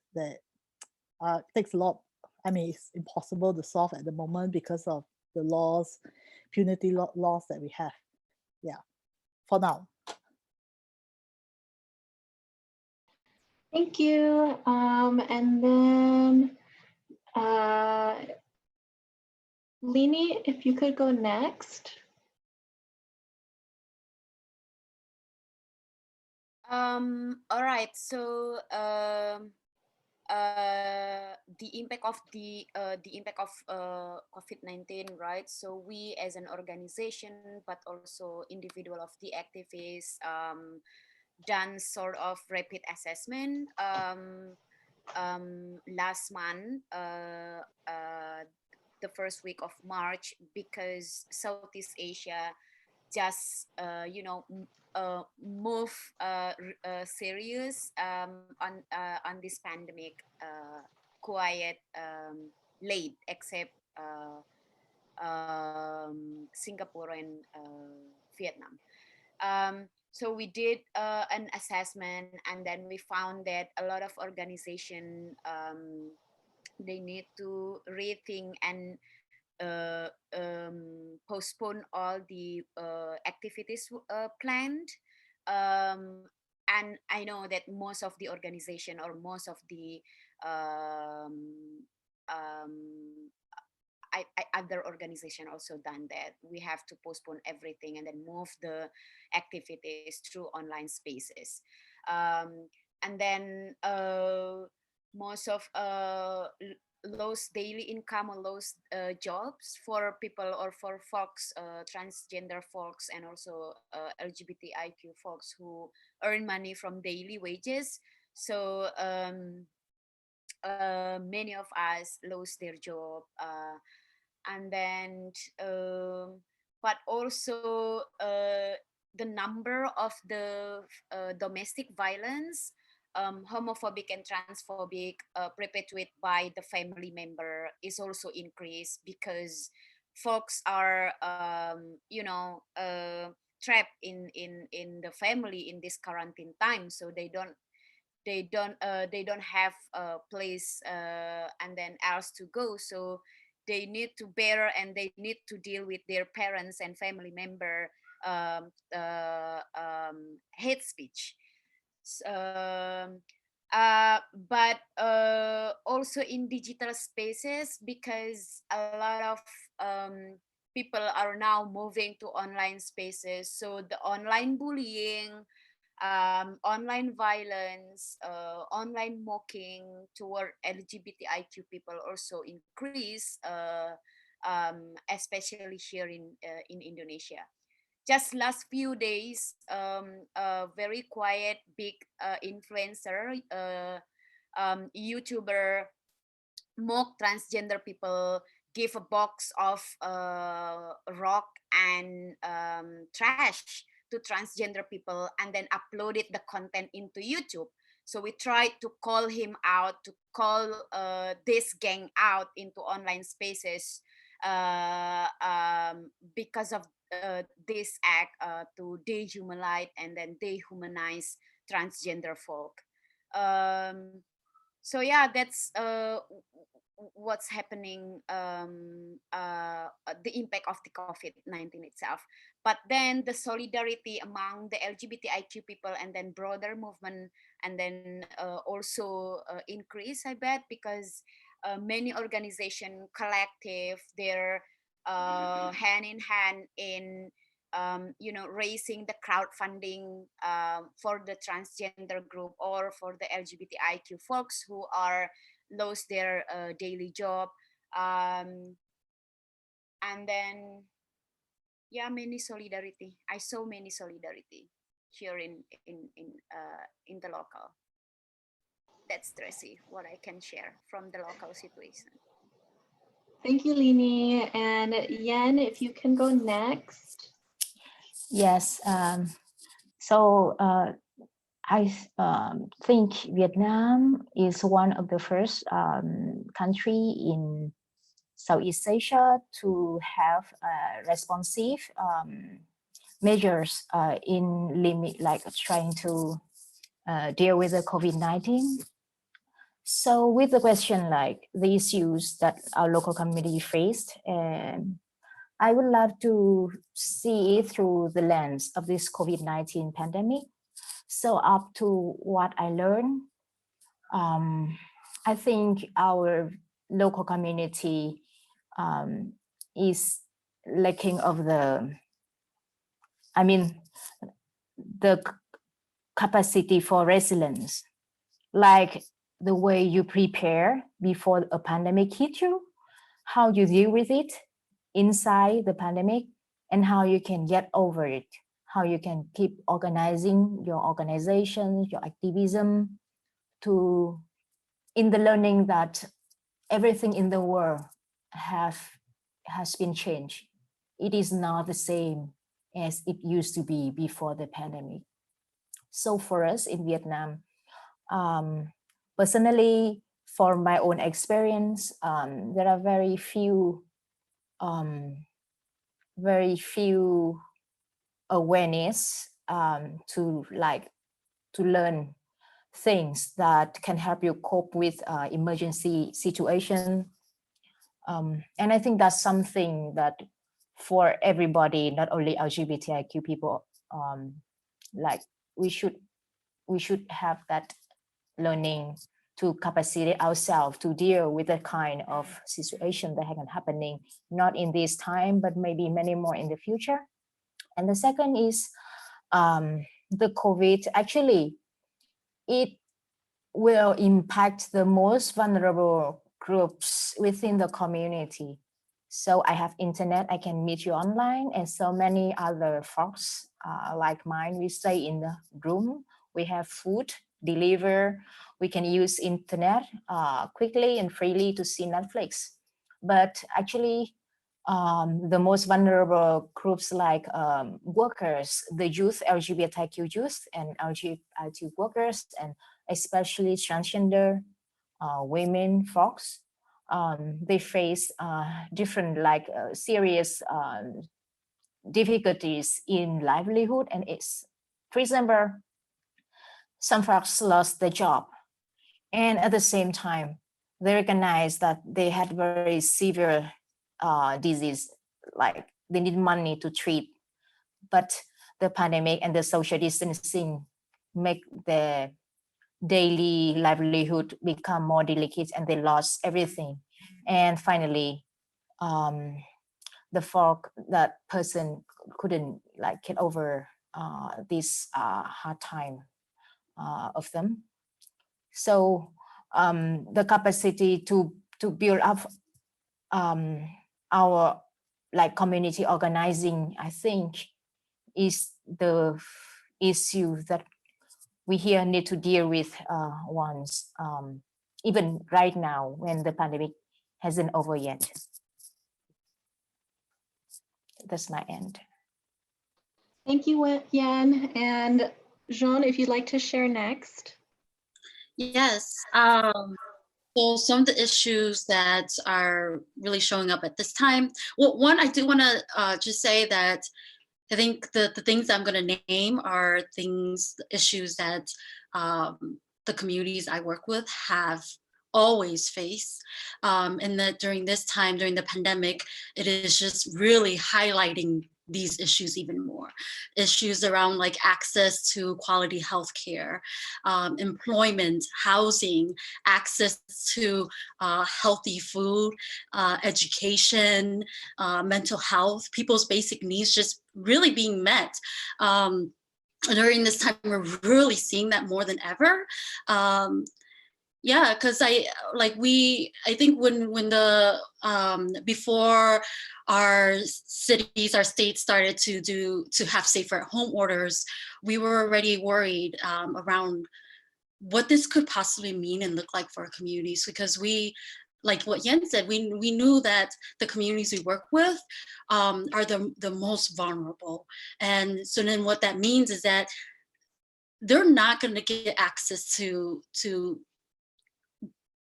takes a lot. I mean, it's impossible to solve at the moment because of the laws, laws that we have. Yeah, for now. Thank you. And then Lini, if you could go next. All right. So the impact of COVID-19, right? So we as an organization, but also individual of the activists, done sort of rapid assessment last month, the first week of March, because Southeast Asia just move serious on this pandemic quite late, except Singapore and Vietnam. So we did an assessment, and then we found that a lot of organizations they need to rethink and postpone all the activities planned, and I know that most of the organization or most of the other organization also done that. We have to postpone everything and then move the activities through online spaces. And then most of lost daily income or lost jobs for people or for folks, transgender folks, and also LGBTIQ folks who earn money from daily wages. So many of us lost their job, and then but also the number of the domestic violence, homophobic and transphobic, perpetuated by the family member is also increased, because folks are trapped in the family in this quarantine time, so they don't have a place and then else to go, so they need to bear and they need to deal with their parents and family member hate speech. But also in digital spaces, because a lot of people are now moving to online spaces, so the online bullying, online violence, online mocking toward LGBTIQ people also increase, especially here in Indonesia. Just last few days, a very quiet, big influencer, YouTuber, mock transgender people, give a box of rock and trash to transgender people, and then uploaded the content into YouTube. So we tried to call him out, to call this gang out into online spaces because of this act to dehumanize and then dehumanize transgender folk. So yeah, that's what's happening, the impact of the COVID-19 itself. But then the solidarity among the LGBTIQ people and then broader movement, and then also increase, I bet, because many organization collective, they're hand in hand in raising the crowdfunding for the transgender group or for the LGBTIQ folks who are lost their daily job, and then yeah, many solidarity. I saw many solidarity here in the local. That's Tracy, what I can share from the local situation. Thank you, Lini. And Yen, if you can go next. Yes. So I think Vietnam is one of the first country in Southeast Asia to have responsive measures in limit, like trying to deal with the COVID-19. So with the question like the issues that our local community faced, I would love to see it through the lens of this COVID-19 pandemic. So up to what I learned, I think our local community is lacking of the capacity for resilience, like the way you prepare before a pandemic hit you, how you deal with it inside the pandemic, and how you can get over it, how you can keep organizing your organization, your activism, to in the learning that everything in the world has been changed. It is not the same as it used to be before the pandemic. So for us in Vietnam, personally, for my own experience, there are very few awareness to learn things that can help you cope with emergency situation. And I think that's something that for everybody, not only LGBTIQ people, like we we should have that learning to capacitate ourselves to deal with the kind of situation that can happening, not in this time, but maybe many more in the future. And the second is the COVID. Actually, it will impact the most vulnerable groups within the community. So I have internet, I can meet you online, and so many other folks like mine, we stay in the room, we have food deliver, we can use internet quickly and freely to see Netflix. But actually, the most vulnerable groups like workers, the youth, LGBTQ youth and LGBT workers, and especially transgender women folks, they face different like serious difficulties in livelihood. And it's, for example, some folks lost their job, and at the same time they recognize that they had very severe disease, like they need money to treat, but the pandemic and the social distancing make the daily livelihood become more delicate, and they lost everything. And finally, that person couldn't like get over this hard time of them. So the capacity to build up our like community organizing, I think, is the issue that we here need to deal with once, even right now when the pandemic hasn't over yet. That's my end. Thank you, Yan. And Jean, if you'd like to share next. Yes. So some of the issues that are really showing up at this time. Well, one, I do want to just say that I think the things I'm going to name are issues that the communities I work with have always faced. And that during this time, during the pandemic, it is just really highlighting these issues even more. Issues around like access to quality healthcare, employment, housing, access to healthy food, education, mental health, people's basic needs just really being met. During this time, we're really seeing that more than ever. Yeah, because I think when the before our cities, our states started to have safer at home orders, we were already worried around what this could possibly mean and look like for our communities, because we, like what Yen said, we knew that the communities we work with are the most vulnerable. And so then what that means is that they're not going to get access to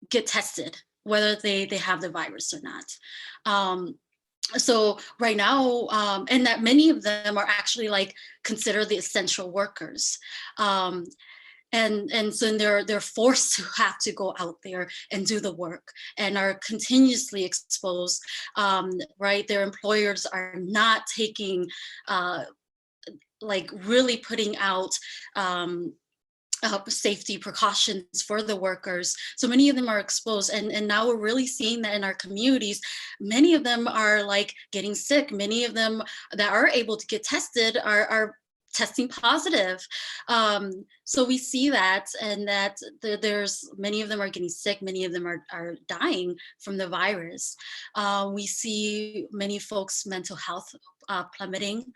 get tested, whether they have the virus or not. So right now, and that many of them are actually like considered the essential workers. And so they're forced to have to go out there and do the work and are continuously exposed, right? Their employers are not taking, like really putting out safety precautions for the workers. So many of them are exposed, and now we're really seeing that in our communities. Many of them are like getting sick. Many of them that are able to get tested are testing positive. So we see that, and that there's many of them are getting sick. Many of them are dying from the virus. We see many folks' mental health plummeting.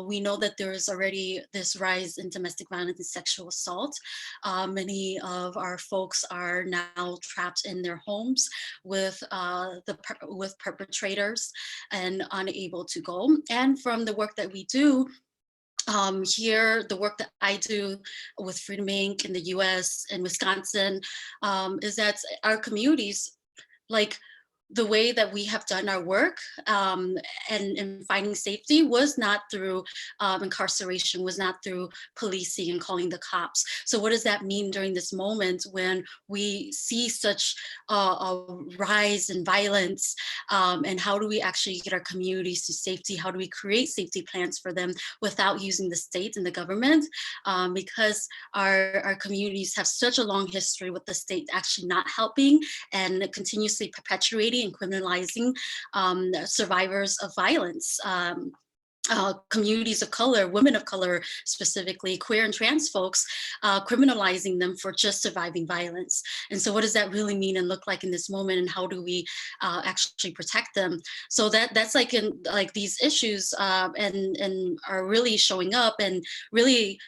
We know that there is already this rise in domestic violence and sexual assault. Many of our folks are now trapped in their homes with perpetrators and unable to go. And from the work that we do, here, the work that I do with Freedom Inc. in the US and Wisconsin, is that our communities, like, the way that we have done our work and finding safety was not through incarceration, was not through policing and calling the cops. So what does that mean during this moment when we see such a rise in violence? And how do we actually get our communities to safety? How do we create safety plans for them without using the state and the government? Because our communities have such a long history with the state actually not helping and continuously perpetuating and criminalizing survivors of violence. Communities of color, women of color, specifically queer and trans folks, criminalizing them for just surviving violence. And so what does that really mean and look like in this moment, and how do we actually protect them? So that's like in like these issues and are really showing up and really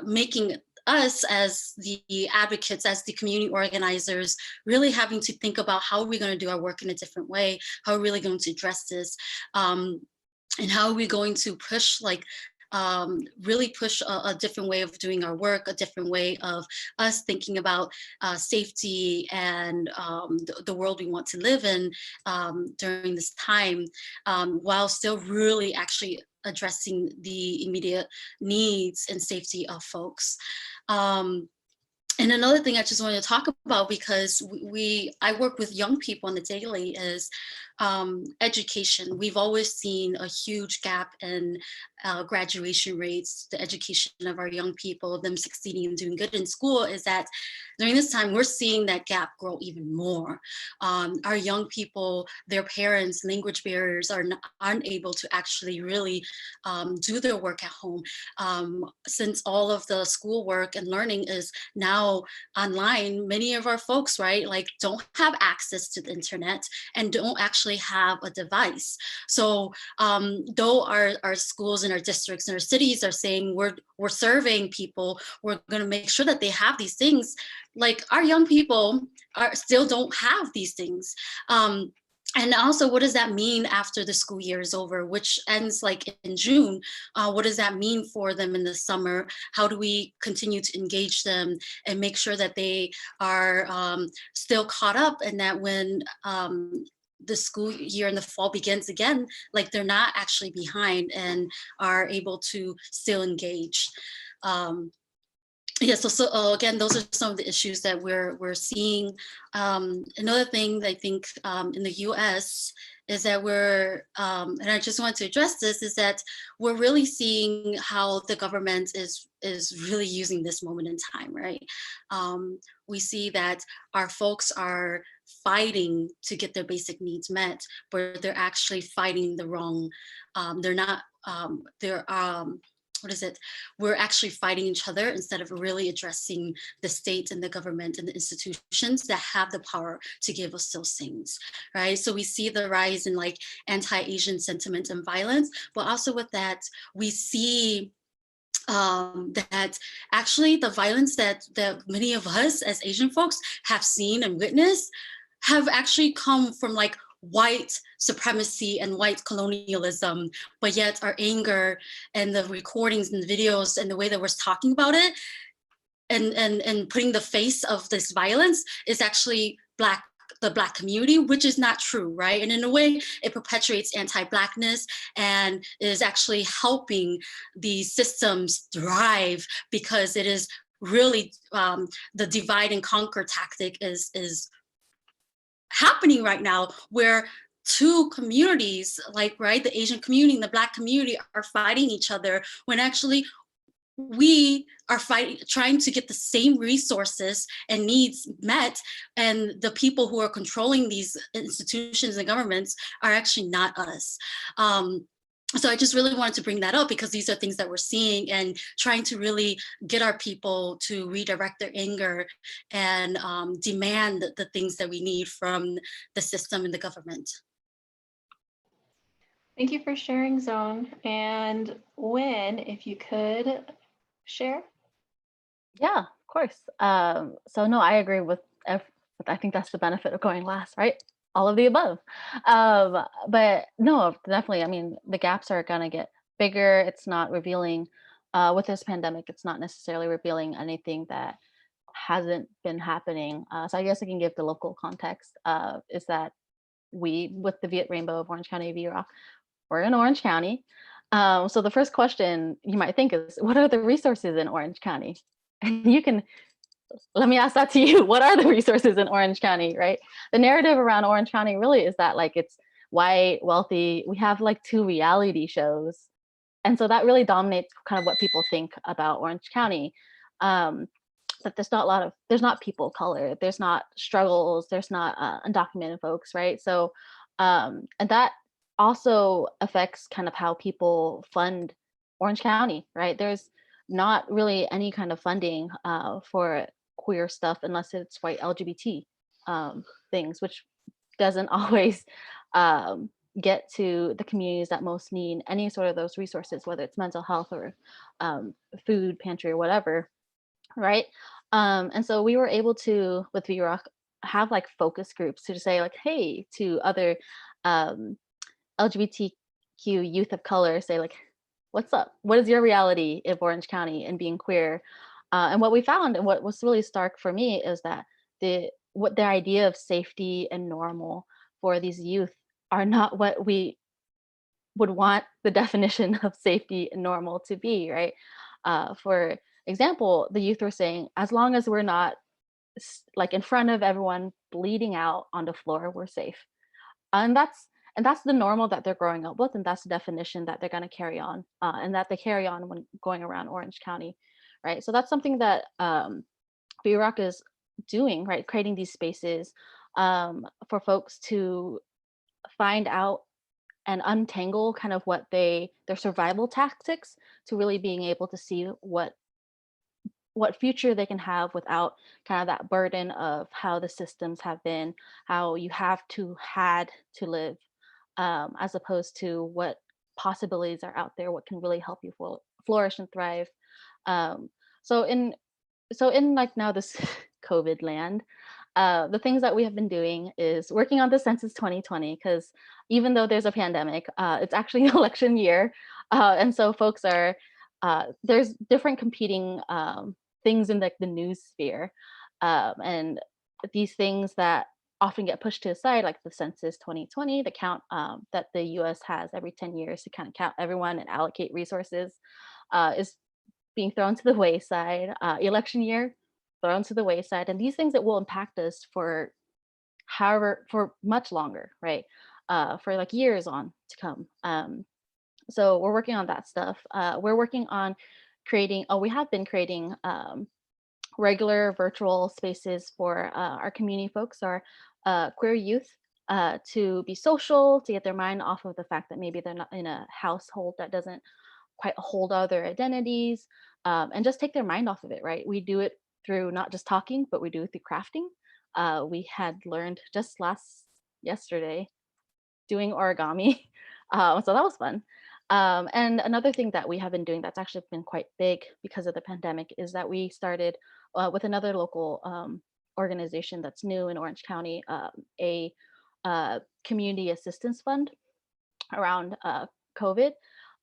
making us as the advocates, as the community organizers, really having to think about how are we going to do our work in a different way? How are we really going to address this? And how are we going to push, like, really push a different way of doing our work, a different way of us thinking about safety and the world we want to live in during this time, while still really actually addressing the immediate needs and safety of folks. And another thing I just wanted to talk about, because I work with young people on the daily, is education. We've always seen a huge gap in graduation rates, the education of our young people, them succeeding and doing good in school, is that during this time, we're seeing that gap grow even more. Our young people, their parents, language barriers are unable to actually really do their work at home. Since all of the schoolwork and learning is now online, many of our folks, right, like don't have access to the internet and don't actually have a device. So though our schools and our districts and our cities are saying we're serving people, we're going to make sure that they have these things, like our young people still don't have these things. And also, what does that mean after the school year is over, which ends like in June? What does that mean for them in the summer? How do we continue to engage them and make sure that they are still caught up, and that when the school year in the fall begins again, like they're not actually behind and are able to still engage? Yeah, so again, those are some of the issues that we're seeing. Another thing that I think in the US is that and I just want to address this, is that we're really seeing how the government is really using this moment in time, right? We see that our folks are fighting to get their basic needs met, but they're actually fighting the wrong, we're actually fighting each other instead of really addressing the state and the government and the institutions that have the power to give us those things, right? So we see the rise in like anti-Asian sentiment and violence, but also with that, we see that actually the violence that many of us as Asian folks have seen and witnessed have actually come from like white supremacy and white colonialism, but yet our anger and the recordings and the videos and the way that we're talking about it and putting the face of this violence is actually the Black community, which is not true, right? And in a way, it perpetuates anti-Blackness and is actually helping these systems thrive, because it is really the divide and conquer tactic is happening right now, where two communities, like, right, the Asian community and the Black community are fighting each other, when actually we are trying to get the same resources and needs met, and the people who are controlling these institutions and governments are actually not us. So I just really wanted to bring that up, because these are things that we're seeing, and trying to really get our people to redirect their anger and demand the things that we need from the system and the government. Thank you for sharing, Zone. And Wynn, if you could share. Yeah, of course. So no, I agree with, I think that's the benefit of going last, right? All of the above. But no, definitely, I mean, the gaps are gonna get bigger. It's not revealing, with this pandemic, it's not necessarily revealing anything that hasn't been happening. So I guess I can give the local context, is that we, with the Viet Rainbow of Orange County, VROC, we're in Orange County. So the first question you might think is, what are the resources in Orange County? And you can, let me ask that to you. What are the resources in Orange County, right? The narrative around Orange County really is that like it's white, wealthy. We have like 2 reality shows. And so that really dominates kind of what people think about Orange County. That there's not people of color, there's not struggles, there's not undocumented folks, right? So, and that also affects kind of how people fund Orange County, right? There's not really any kind of funding for queer stuff unless it's white LGBT things, which doesn't always get to the communities that most need any sort of those resources, whether it's mental health or food pantry or whatever, right? And so we were able to, with VROC, have like focus groups to say like, hey, to other LGBTQ youth of color, say like, what's up? What is your reality in Orange County and being queer? And what we found, and what was really stark for me, is that their idea of safety and normal for these youth are not what we would want the definition of safety and normal to be, right? For example, the youth were saying, as long as we're not like in front of everyone bleeding out on the floor, we're safe. And that's the normal that they're growing up with, and that's the definition that they're going to carry on, and that they carry on when going around Orange County, right? So that's something that VROC is doing, right? Creating these spaces for folks to find out and untangle kind of what their survival tactics, to really being able to see what future they can have without kind of that burden of how the systems have been, how you had to live, as opposed to what possibilities are out there, what can really help you flourish and thrive. So in like now this COVID land, the things that we have been doing is working on the Census 2020, because even though there's a pandemic, it's actually an election year. And so folks are, there's different competing things in like the news sphere. And these things that often get pushed to the side, like the Census 2020, the count that the US has every 10 years to kind of count everyone and allocate resources, is being thrown to the wayside. Election year, thrown to the wayside. And these things that will impact us for much longer, right? For like years on to come. So we're working on that stuff. We're working on we have been creating regular virtual spaces for our community folks, our queer youth, to be social, to get their mind off of the fact that maybe they're not in a household that doesn't quite hold other identities, and just take their mind off of it, right? We do it through not just talking, but we do it through crafting. We had learned just yesterday doing origami. So that was fun. And another thing that we have been doing that's actually been quite big because of the pandemic is that we started with another local organization that's new in Orange County, a community assistance fund around COVID.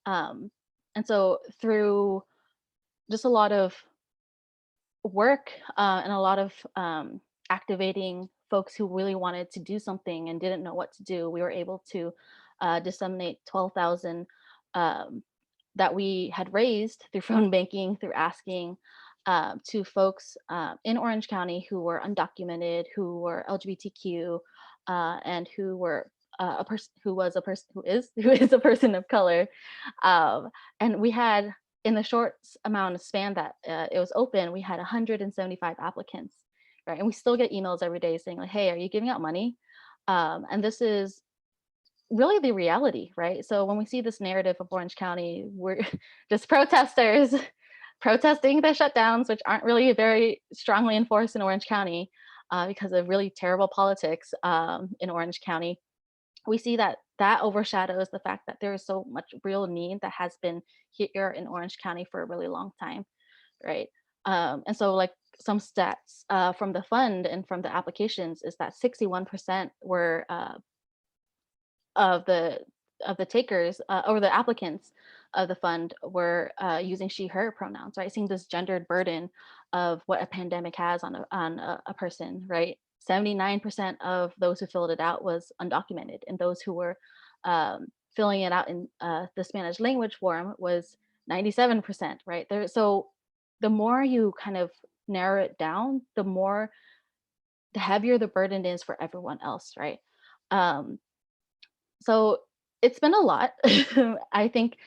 And so through just a lot of work and a lot of activating folks who really wanted to do something and didn't know what to do, we were able to disseminate 12,000 that we had raised through phone banking, through asking, to folks in Orange County who were undocumented, who were LGBTQ, and who is a person of color. And we had, in the short amount of span that it was open, we had 175 applicants, right? And we still get emails every day saying like, hey, are you giving out money? And this is really the reality, right? So when we see this narrative of Orange County, we're just protesters protesting the shutdowns, which aren't really very strongly enforced in Orange County because of really terrible politics in Orange County. We see that overshadows the fact that there is so much real need that has been here in Orange County for a really long time, right? And so like some stats from the fund and from the applications is that 61% were of the takers or the applicants of the fund were using she, her pronouns, right? Seeing this gendered burden of what a pandemic has on a person, right? 79% of those who filled it out was undocumented, and those who were filling it out in the Spanish language form was 97%, right? So the more you kind of narrow it down, the heavier the burden is for everyone else, right? So it's been a lot, I think,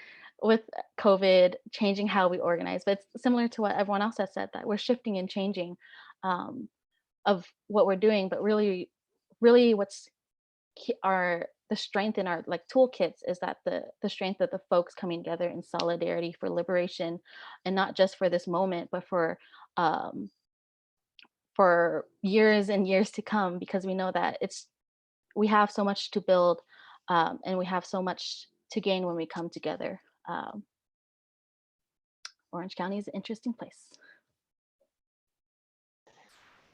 with COVID changing how we organize, but it's similar to what everyone else has said, that we're shifting and changing of what we're doing, but really what's the strength in our like toolkits is that the strength of the folks coming together in solidarity for liberation, and not just for this moment, but for years and years to come, because we know that we have so much to build, and we have so much to gain when we come together. Orange County is an interesting place.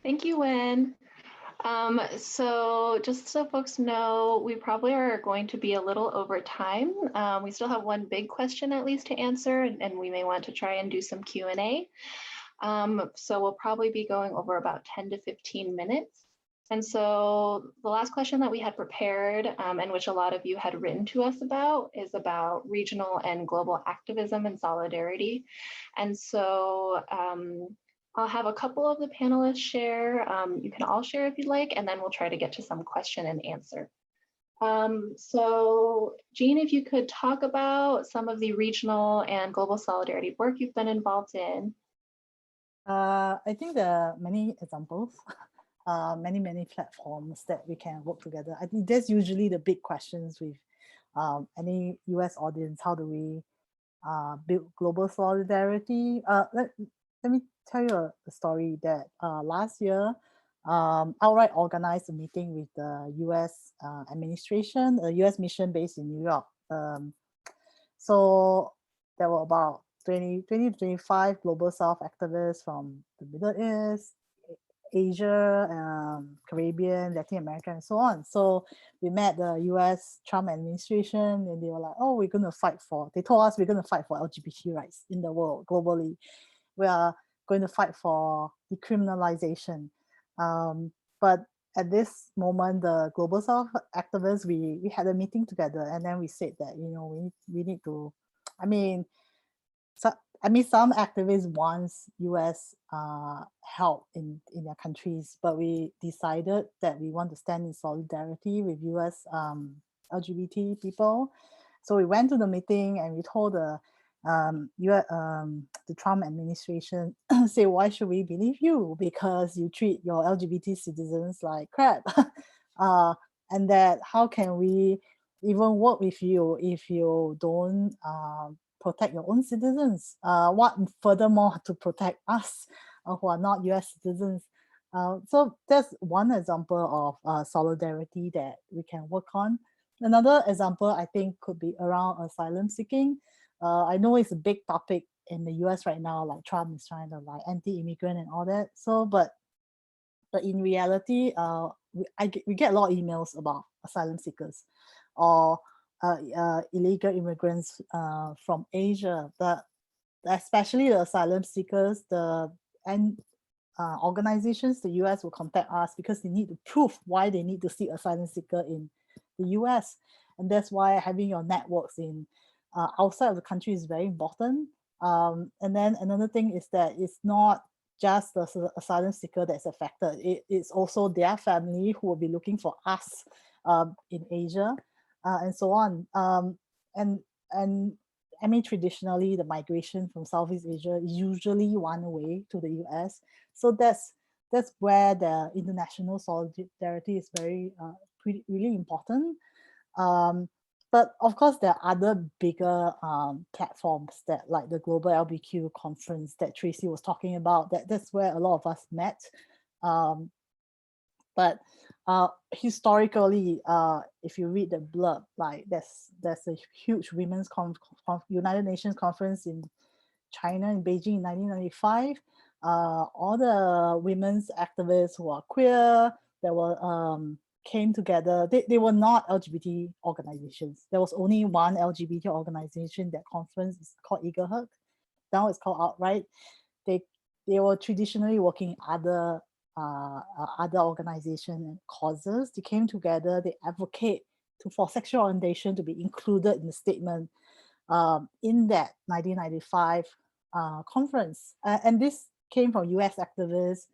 Thank you, Wen. So just so folks know, we probably are going to be a little over time. We still have one big question at least to answer, and we may want to try and do some Q&A. So we'll probably be going over about 10 to 15 minutes. And so the last question that we had prepared, and which a lot of you had written to us about, is about regional and global activism and solidarity. And so I'll have a couple of the panelists share. You can all share if you'd like, and then we'll try to get to some question and answer. So Jean, if you could talk about some of the regional and global solidarity work you've been involved in. I think there are many examples, many platforms that we can work together. I think that's usually the big questions with any US audience. How do we build global solidarity? Let me tell you a story that last year, Outright organized a meeting with the US administration, a US mission based in New York. So there were about 20 to 25 global South activists from the Middle East, Asia, Caribbean, Latin America, and so on. So we met the US Trump administration, and they were like, oh, they told us we're going to fight for LGBT rights in the world globally. We are going to fight for decriminalization. But at this moment, the global South activists, we had a meeting together, and then we said that, we need to, some activists want US help in their countries, but we decided that we want to stand in solidarity with US LGBT people. So we went to the meeting and we told the Trump administration, say, why should we believe you? Because you treat your LGBT citizens like crap. And that how can we even work with you if you don't protect your own citizens? What furthermore to protect us who are not US citizens? So that's one example of solidarity that we can work on. Another example I think could be around asylum seeking. I know it's a big topic in the US right now, like Trump is trying to like anti-immigrant and all that. So, but in reality, we get a lot of emails about asylum seekers or illegal immigrants from Asia. But especially the asylum seekers, organizations, the US will contact us because they need to prove why they need to seek asylum seeker in the US. And that's why having your networks in outside of the country is very important. And then another thing is that it's not just the asylum seeker that's affected. It's also their family who will be looking for us in Asia and so on. And traditionally, the migration from Southeast Asia is usually one way to the US. So that's where the international solidarity is really important. But of course, there are other bigger platforms that, like the Global LGBTQ conference that Tracy was talking about. That's where a lot of us met. But historically, if you read the blurb, like there's a huge women's United Nations conference in China in Beijing in 1995. All the women's activists who are queer, there were came together. They were not LGBT organizations. There was only one LGBT organization. That conference is called Eagerhug. Now it's called Outright. They they were traditionally working other organizations and causes. They came together, they advocate for sexual orientation to be included in the statement in that 1995 conference. And this came from US activists,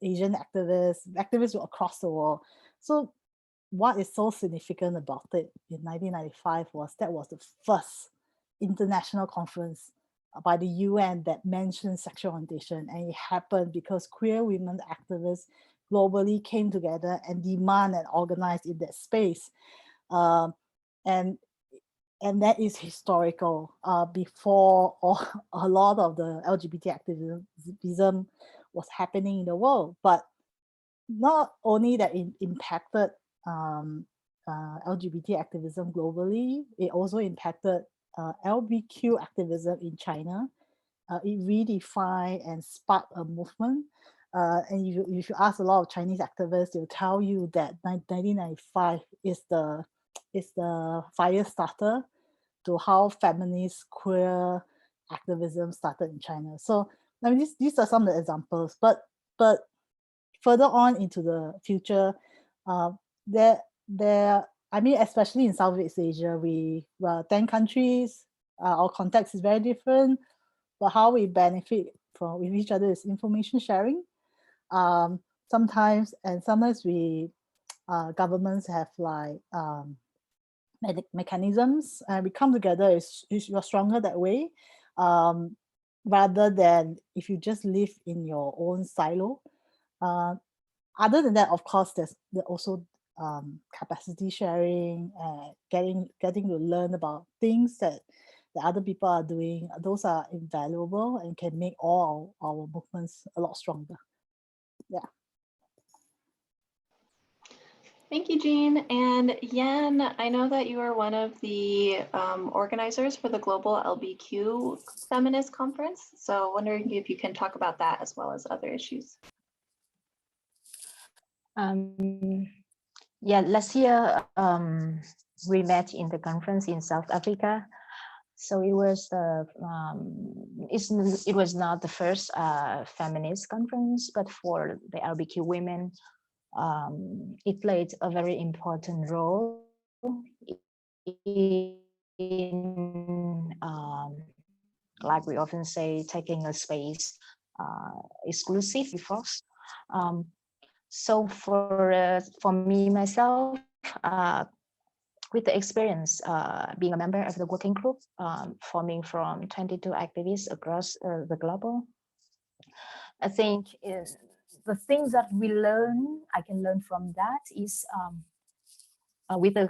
Asian activists across the world. So what is so significant about it in 1995 was that was the first international conference by the UN that mentioned sexual orientation, and it happened because queer women activists globally came together and demand and organized in that space. And that is historical. Before a lot of the LGBT activism was happening in the world, but not only that it impacted LGBT activism globally, it also impacted LBQ activism in China. It redefined and sparked a movement. And if you ask a lot of Chinese activists, they'll tell you that 1995 is the fire starter to how feminist queer activism started in China. So I mean, these are some of the examples, but further on into the future, I mean, especially in Southeast Asia, we 10 countries, our context is very different, but how we benefit from with each other is information sharing. Sometimes we governments have like mechanisms, and we come together. You're stronger that way, rather than if you just live in your own silo. Other than that, of course, there's also capacity sharing, getting to learn about things that the other people are doing. Those are invaluable and can make all our movements a lot stronger. Yeah. Thank you, Jean. And Yan, I know that you are one of the organizers for the Global LBQ Feminist Conference. So wondering if you can talk about that as well as other issues. Yeah, last year we met in the conference in South Africa. So it was it was not the first feminist conference, but for the LBQ women, it played a very important role in like we often say, taking a space exclusive for folks. So for me myself, with the experience being a member of the working group forming from 22 activists across the global, I think the things that I can learn from that is with the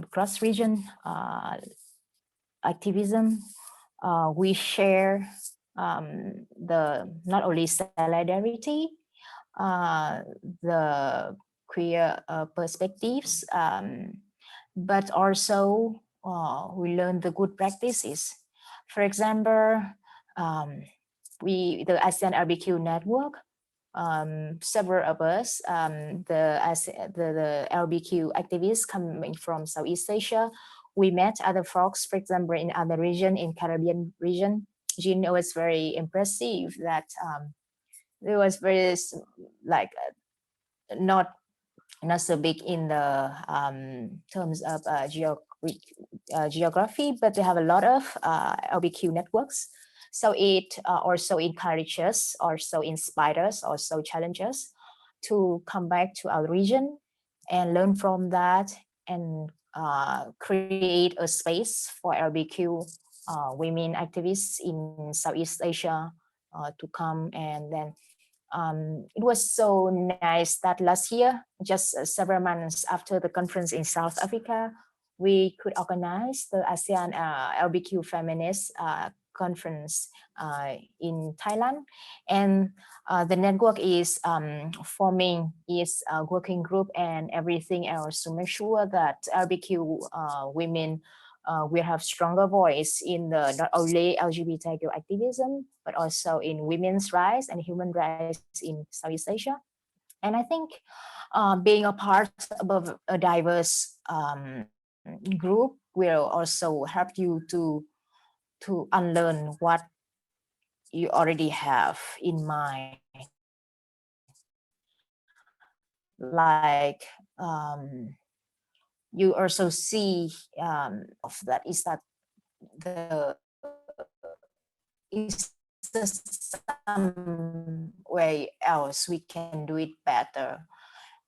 cross-region activism, we share not only solidarity, the queer perspectives, but also we learn the good practices. For example, the ASEAN LBQ network, several of us, the LBQ activists coming from Southeast Asia, we met other folks, for example, in other region, in Caribbean region. Jean, it was very impressive that it was very like not so big in the terms of geography, but they have a lot of LBQ networks. So it also encourages, also inspires, also challenges to come back to our region and learn from that and create a space for LBQ women activists in Southeast Asia to come. And then it was so nice that last year, just several months after the conference in South Africa, we could organize the ASEAN LBQ Feminist conference in Thailand. And the network is forming its working group and everything else to make sure that LBQ women will have stronger voice in the not only LGBTQ activism, but also in women's rights and human rights in Southeast Asia. And I think being a part of a diverse group will also help you to unlearn what you already have in mind. Like you also see of that is that the is there some way else we can do it better.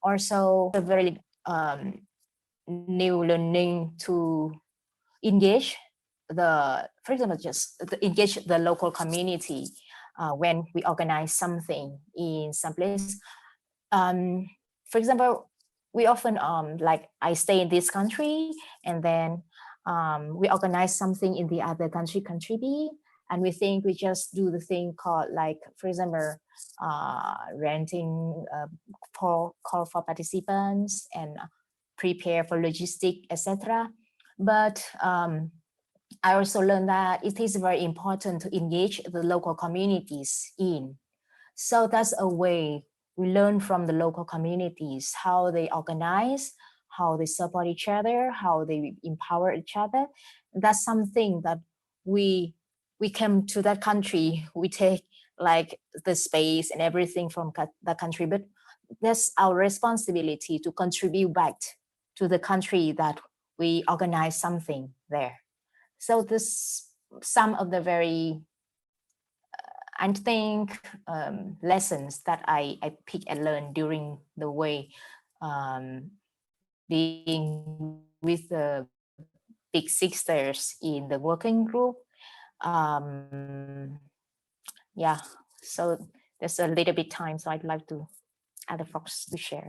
Also, a very new learning to engage for example, just to engage the local community when we organize something in some place. For example, we often like I stay in this country and then we organize something in the other country B, and we think we just do the thing called like, for example, renting call for participants and prepare for logistic, etc. But I also learned that it is very important to engage the local communities in. So that's a way we learn from the local communities, how they organize, how they support each other, how they empower each other. That's something that we come to that country, we take like the space and everything from the country, but that's our responsibility to contribute back to the country that we organize something there. So this some of the very I think lessons that I pick and learn during the way being with the big sisters in the working group. Yeah, so there's a little bit time, so I'd like to other folks to share.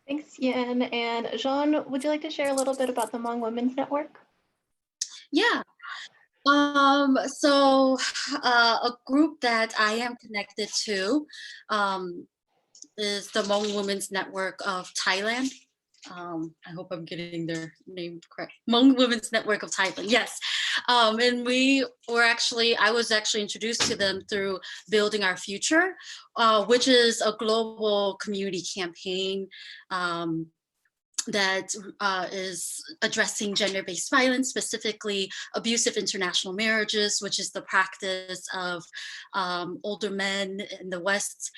Thanks, Yen. And Jean, would you like to share a little bit about the Hmong Women's Network? Yeah. So a group that I am connected to is the Hmong Women's Network of Thailand. I hope I'm getting their name correct. Hmong Women's Network of Thailand, yes. And I was actually introduced to them through Building Our Future, which is a global community campaign that is addressing gender-based violence, specifically abusive international marriages, which is the practice of older men in the West,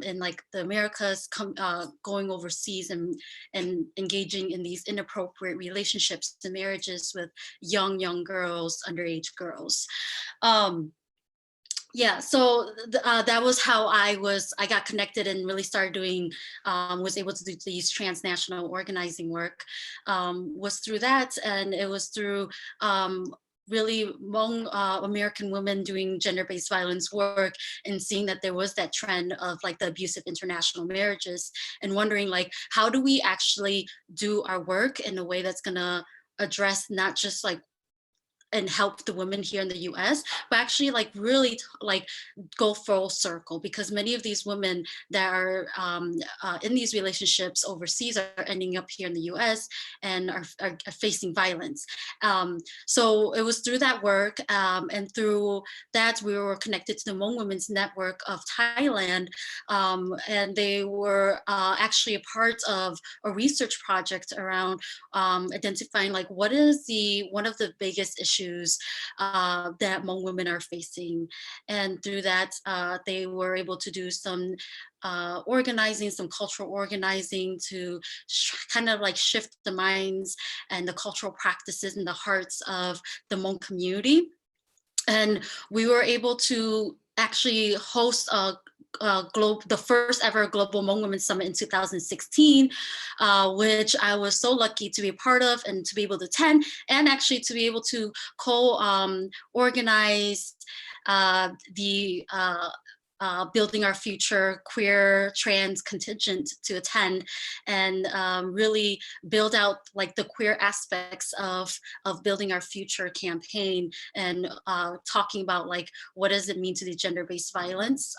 in like the Americas, going overseas and engaging in these inappropriate relationships and marriages with young girls, underage girls. Yeah, so that was how I got connected and really started doing, was able to do these transnational organizing work, was through that. And it was through really Hmong American women doing gender-based violence work and seeing that there was that trend of like the abusive international marriages and wondering like, how do we actually do our work in a way that's gonna address not just like and help the women here in the US, but actually like really like go full circle, because many of these women that are in these relationships overseas are ending up here in the US and are facing violence. So it was through that work and through that we were connected to the Hmong Women's Network of Thailand, and they were actually a part of a research project around identifying like what is one of the biggest issues that Hmong women are facing. And through that, they were able to do some organizing, some cultural organizing to kind of like shift the minds and the cultural practices in the hearts of the Hmong community. And we were able to actually host the first ever Global Hmong Women Summit in 2016, which I was so lucky to be a part of and to be able to attend, and actually to be able to co-organize the Building Our Future queer trans contingent to attend and really build out like the queer aspects of Building Our Future campaign and talking about like what does it mean to the gender-based violence,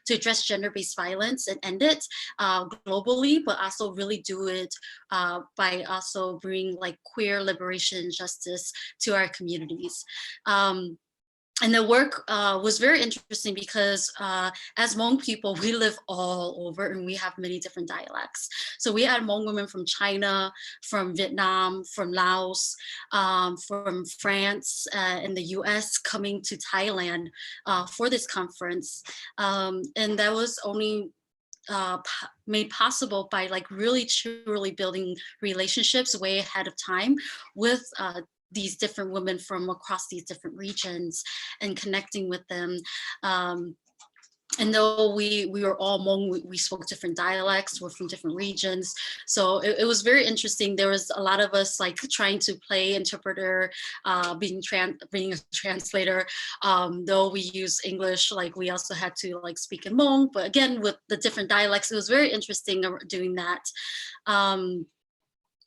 to address gender-based violence and end it globally, but also really do it by also bringing like queer liberation and justice to our communities. and the work was very interesting because as Hmong people, we live all over and we have many different dialects. So we had Hmong women from China, from Vietnam, from Laos, from France, and the US coming to Thailand for this conference. And that was only made possible by like really truly building relationships way ahead of time with these different women from across these different regions and connecting with them. And though we were all Hmong, we spoke different dialects, we're from different regions. So it was very interesting. There was a lot of us like trying to play interpreter, being a translator. Though we use English, like we also had to like speak in Hmong, but again, with the different dialects, it was very interesting doing that.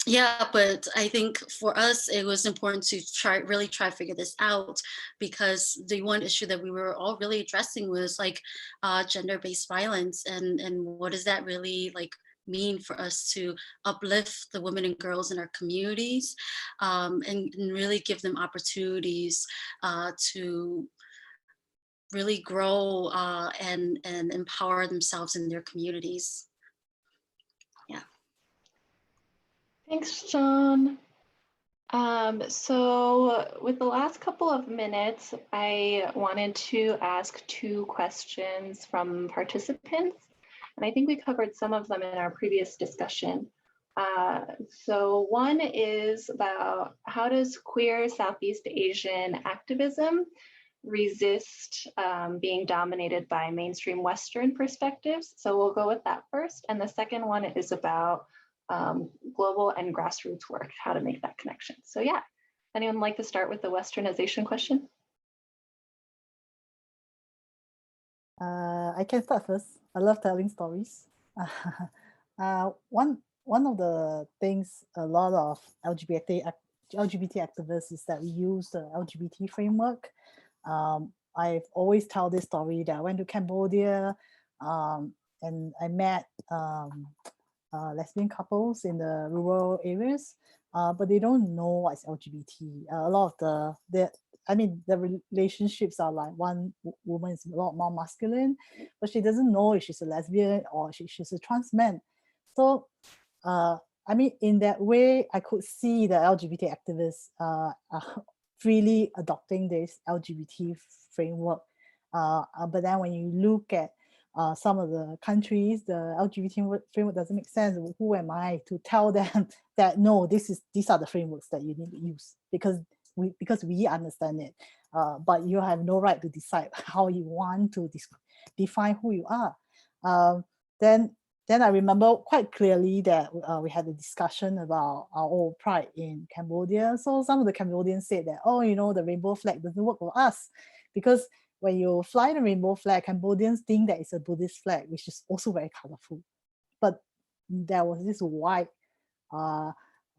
Yeah, but I think for us, it was important to really try to figure this out, because the one issue that we were all really addressing was like gender-based violence, and what does that really like mean for us to uplift the women and girls in our communities, and really give them opportunities to really grow and empower themselves in their communities. Thanks, John. So with the last couple of minutes, I wanted to ask 2 questions from participants, and I think we covered some of them in our previous discussion. So one is about how does queer Southeast Asian activism resist being dominated by mainstream Western perspectives? So we'll go with that first. And the second one is about global and grassroots work, how to make that connection. So yeah, anyone like to start with the Westernization question? I can start first. I love telling stories. One of the things a lot of LGBT activists is that we use the LGBT framework. I've always tell this story that I went to Cambodia and I met lesbian couples in the rural areas, but they don't know what's LGBT. A lot of the relationships are like one woman is a lot more masculine, but she doesn't know if she's a lesbian or she's a trans man. So, in that way, I could see the LGBT activists freely adopting this LGBT framework. But then when you look at some of the countries, the LGBT framework doesn't make sense. Who am I to tell them that no, these are the frameworks that you need to use because we understand it, but you have no right to decide how you want to define who you are. Then I remember quite clearly that we had a discussion about our old pride in Cambodia. So some of the Cambodians said that, oh, the rainbow flag doesn't work for us because when you fly the rainbow flag, Cambodians think that it's a Buddhist flag, which is also very colorful. But there was this white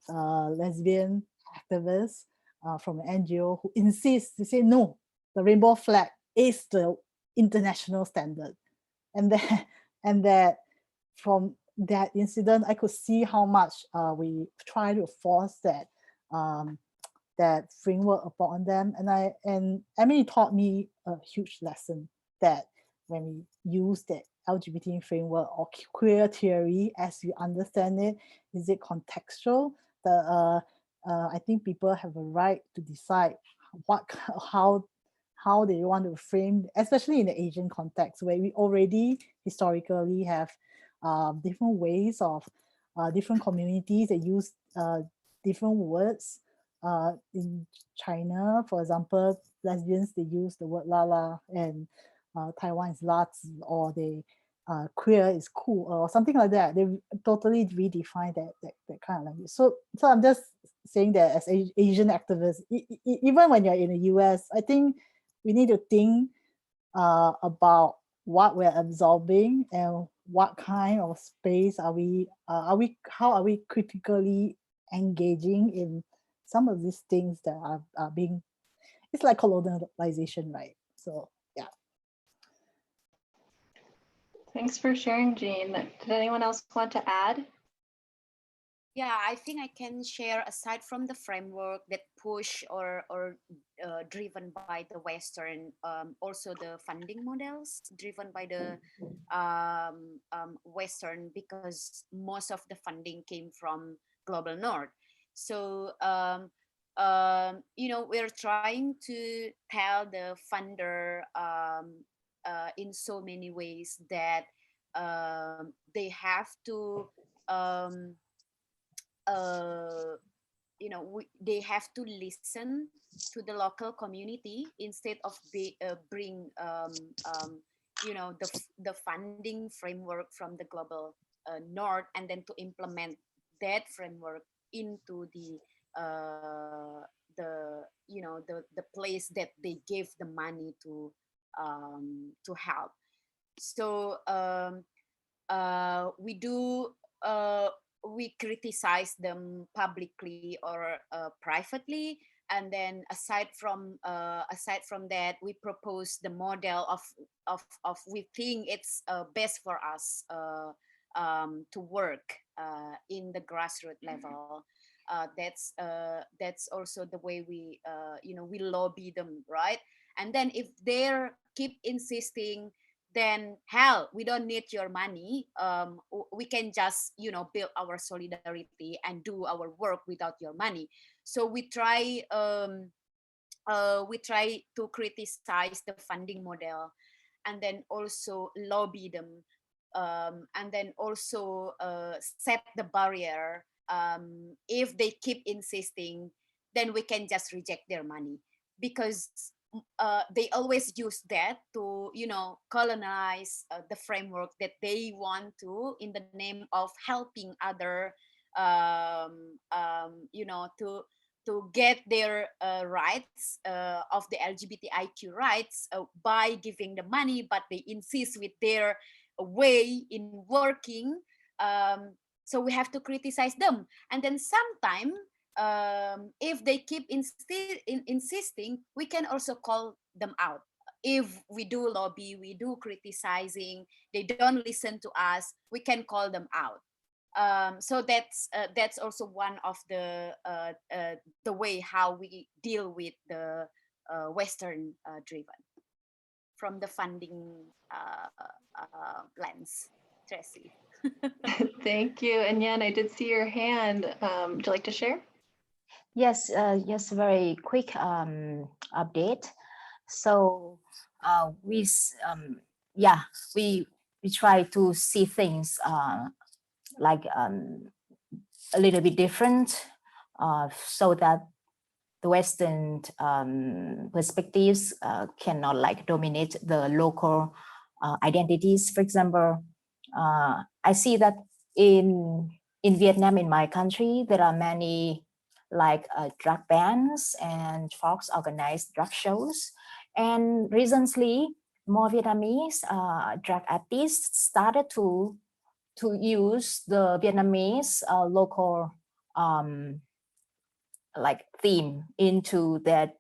lesbian activist from an NGO who insists to say, no, the rainbow flag is the international standard. And that from that incident, I could see how much we try to force that framework upon them. And Emily taught me a huge lesson that when we use the LGBT framework or queer theory as you understand it, is it contextual? I think people have a right to decide how they want to frame, especially in the Asian context, where we already historically have different ways of different communities that use different words. In China, for example, lesbians, they use the word lala, and Taiwan is lazi, or they queer is cool, or something like that. They totally redefine that kind of language. So I'm just saying that as Asian activists, even when you're in the US, I think we need to think about what we're absorbing and what kind of space how are we critically engaging in some of these things that are being, it's like colonialization, right? So yeah. Thanks for sharing, Jean. Did anyone else want to add? Yeah, I think I can share, aside from the framework that push or driven by the Western, also the funding models driven by the Western, because most of the funding came from global North. So we're trying to tell the funder in so many ways that they have to they have to listen to the local community instead of bring the funding framework from the global North, and then to implement that framework into the place that they gave the money to help. So we criticize them publicly or privately, and then aside from that, we propose the model of we think it's best for us to work in the grassroots level. That's also the way we we lobby them, right? And then if they keep insisting, then hell, we don't need your money. We can just build our solidarity and do our work without your money. So we try to criticize the funding model, and then also lobby them, and then also set the barrier. If they keep insisting, then we can just reject their money, because they always use that to colonize the framework that they want to, in the name of helping other to get their rights of the LGBTIQ rights by giving the money, but they insist with their way in working. So we have to criticize them, and then sometimes if they keep insisting, we can also call them out. If we do lobby, we do criticizing, they don't listen to us, we can call them out. So that's also one of the way how we deal with the Western driven from the funding lens. Tracy. Thank you. And Yan, I did see your hand. Would you like to share? Yes, just very quick update. So we try to see things like a little bit different, so that the Western perspectives cannot like dominate the local identities. For example, I see that in Vietnam, in my country, there are many like drag bands and folks organized drag shows. And recently, more Vietnamese drag artists started to use the Vietnamese local like theme into the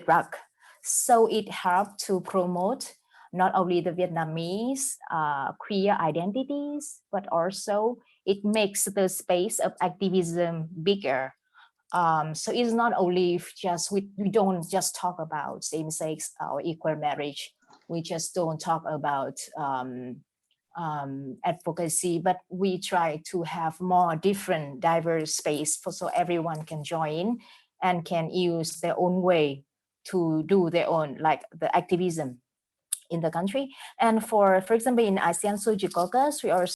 drag. So it helped to promote not only the Vietnamese queer identities, but also it makes the space of activism bigger. So it's not only just, we don't just talk about same-sex or equal marriage. We just don't talk about advocacy, but we try to have more different diverse space so everyone can join and can use their own way to do their own, like the activism in the country. And for example, in ASEAN Soju Caucus, we also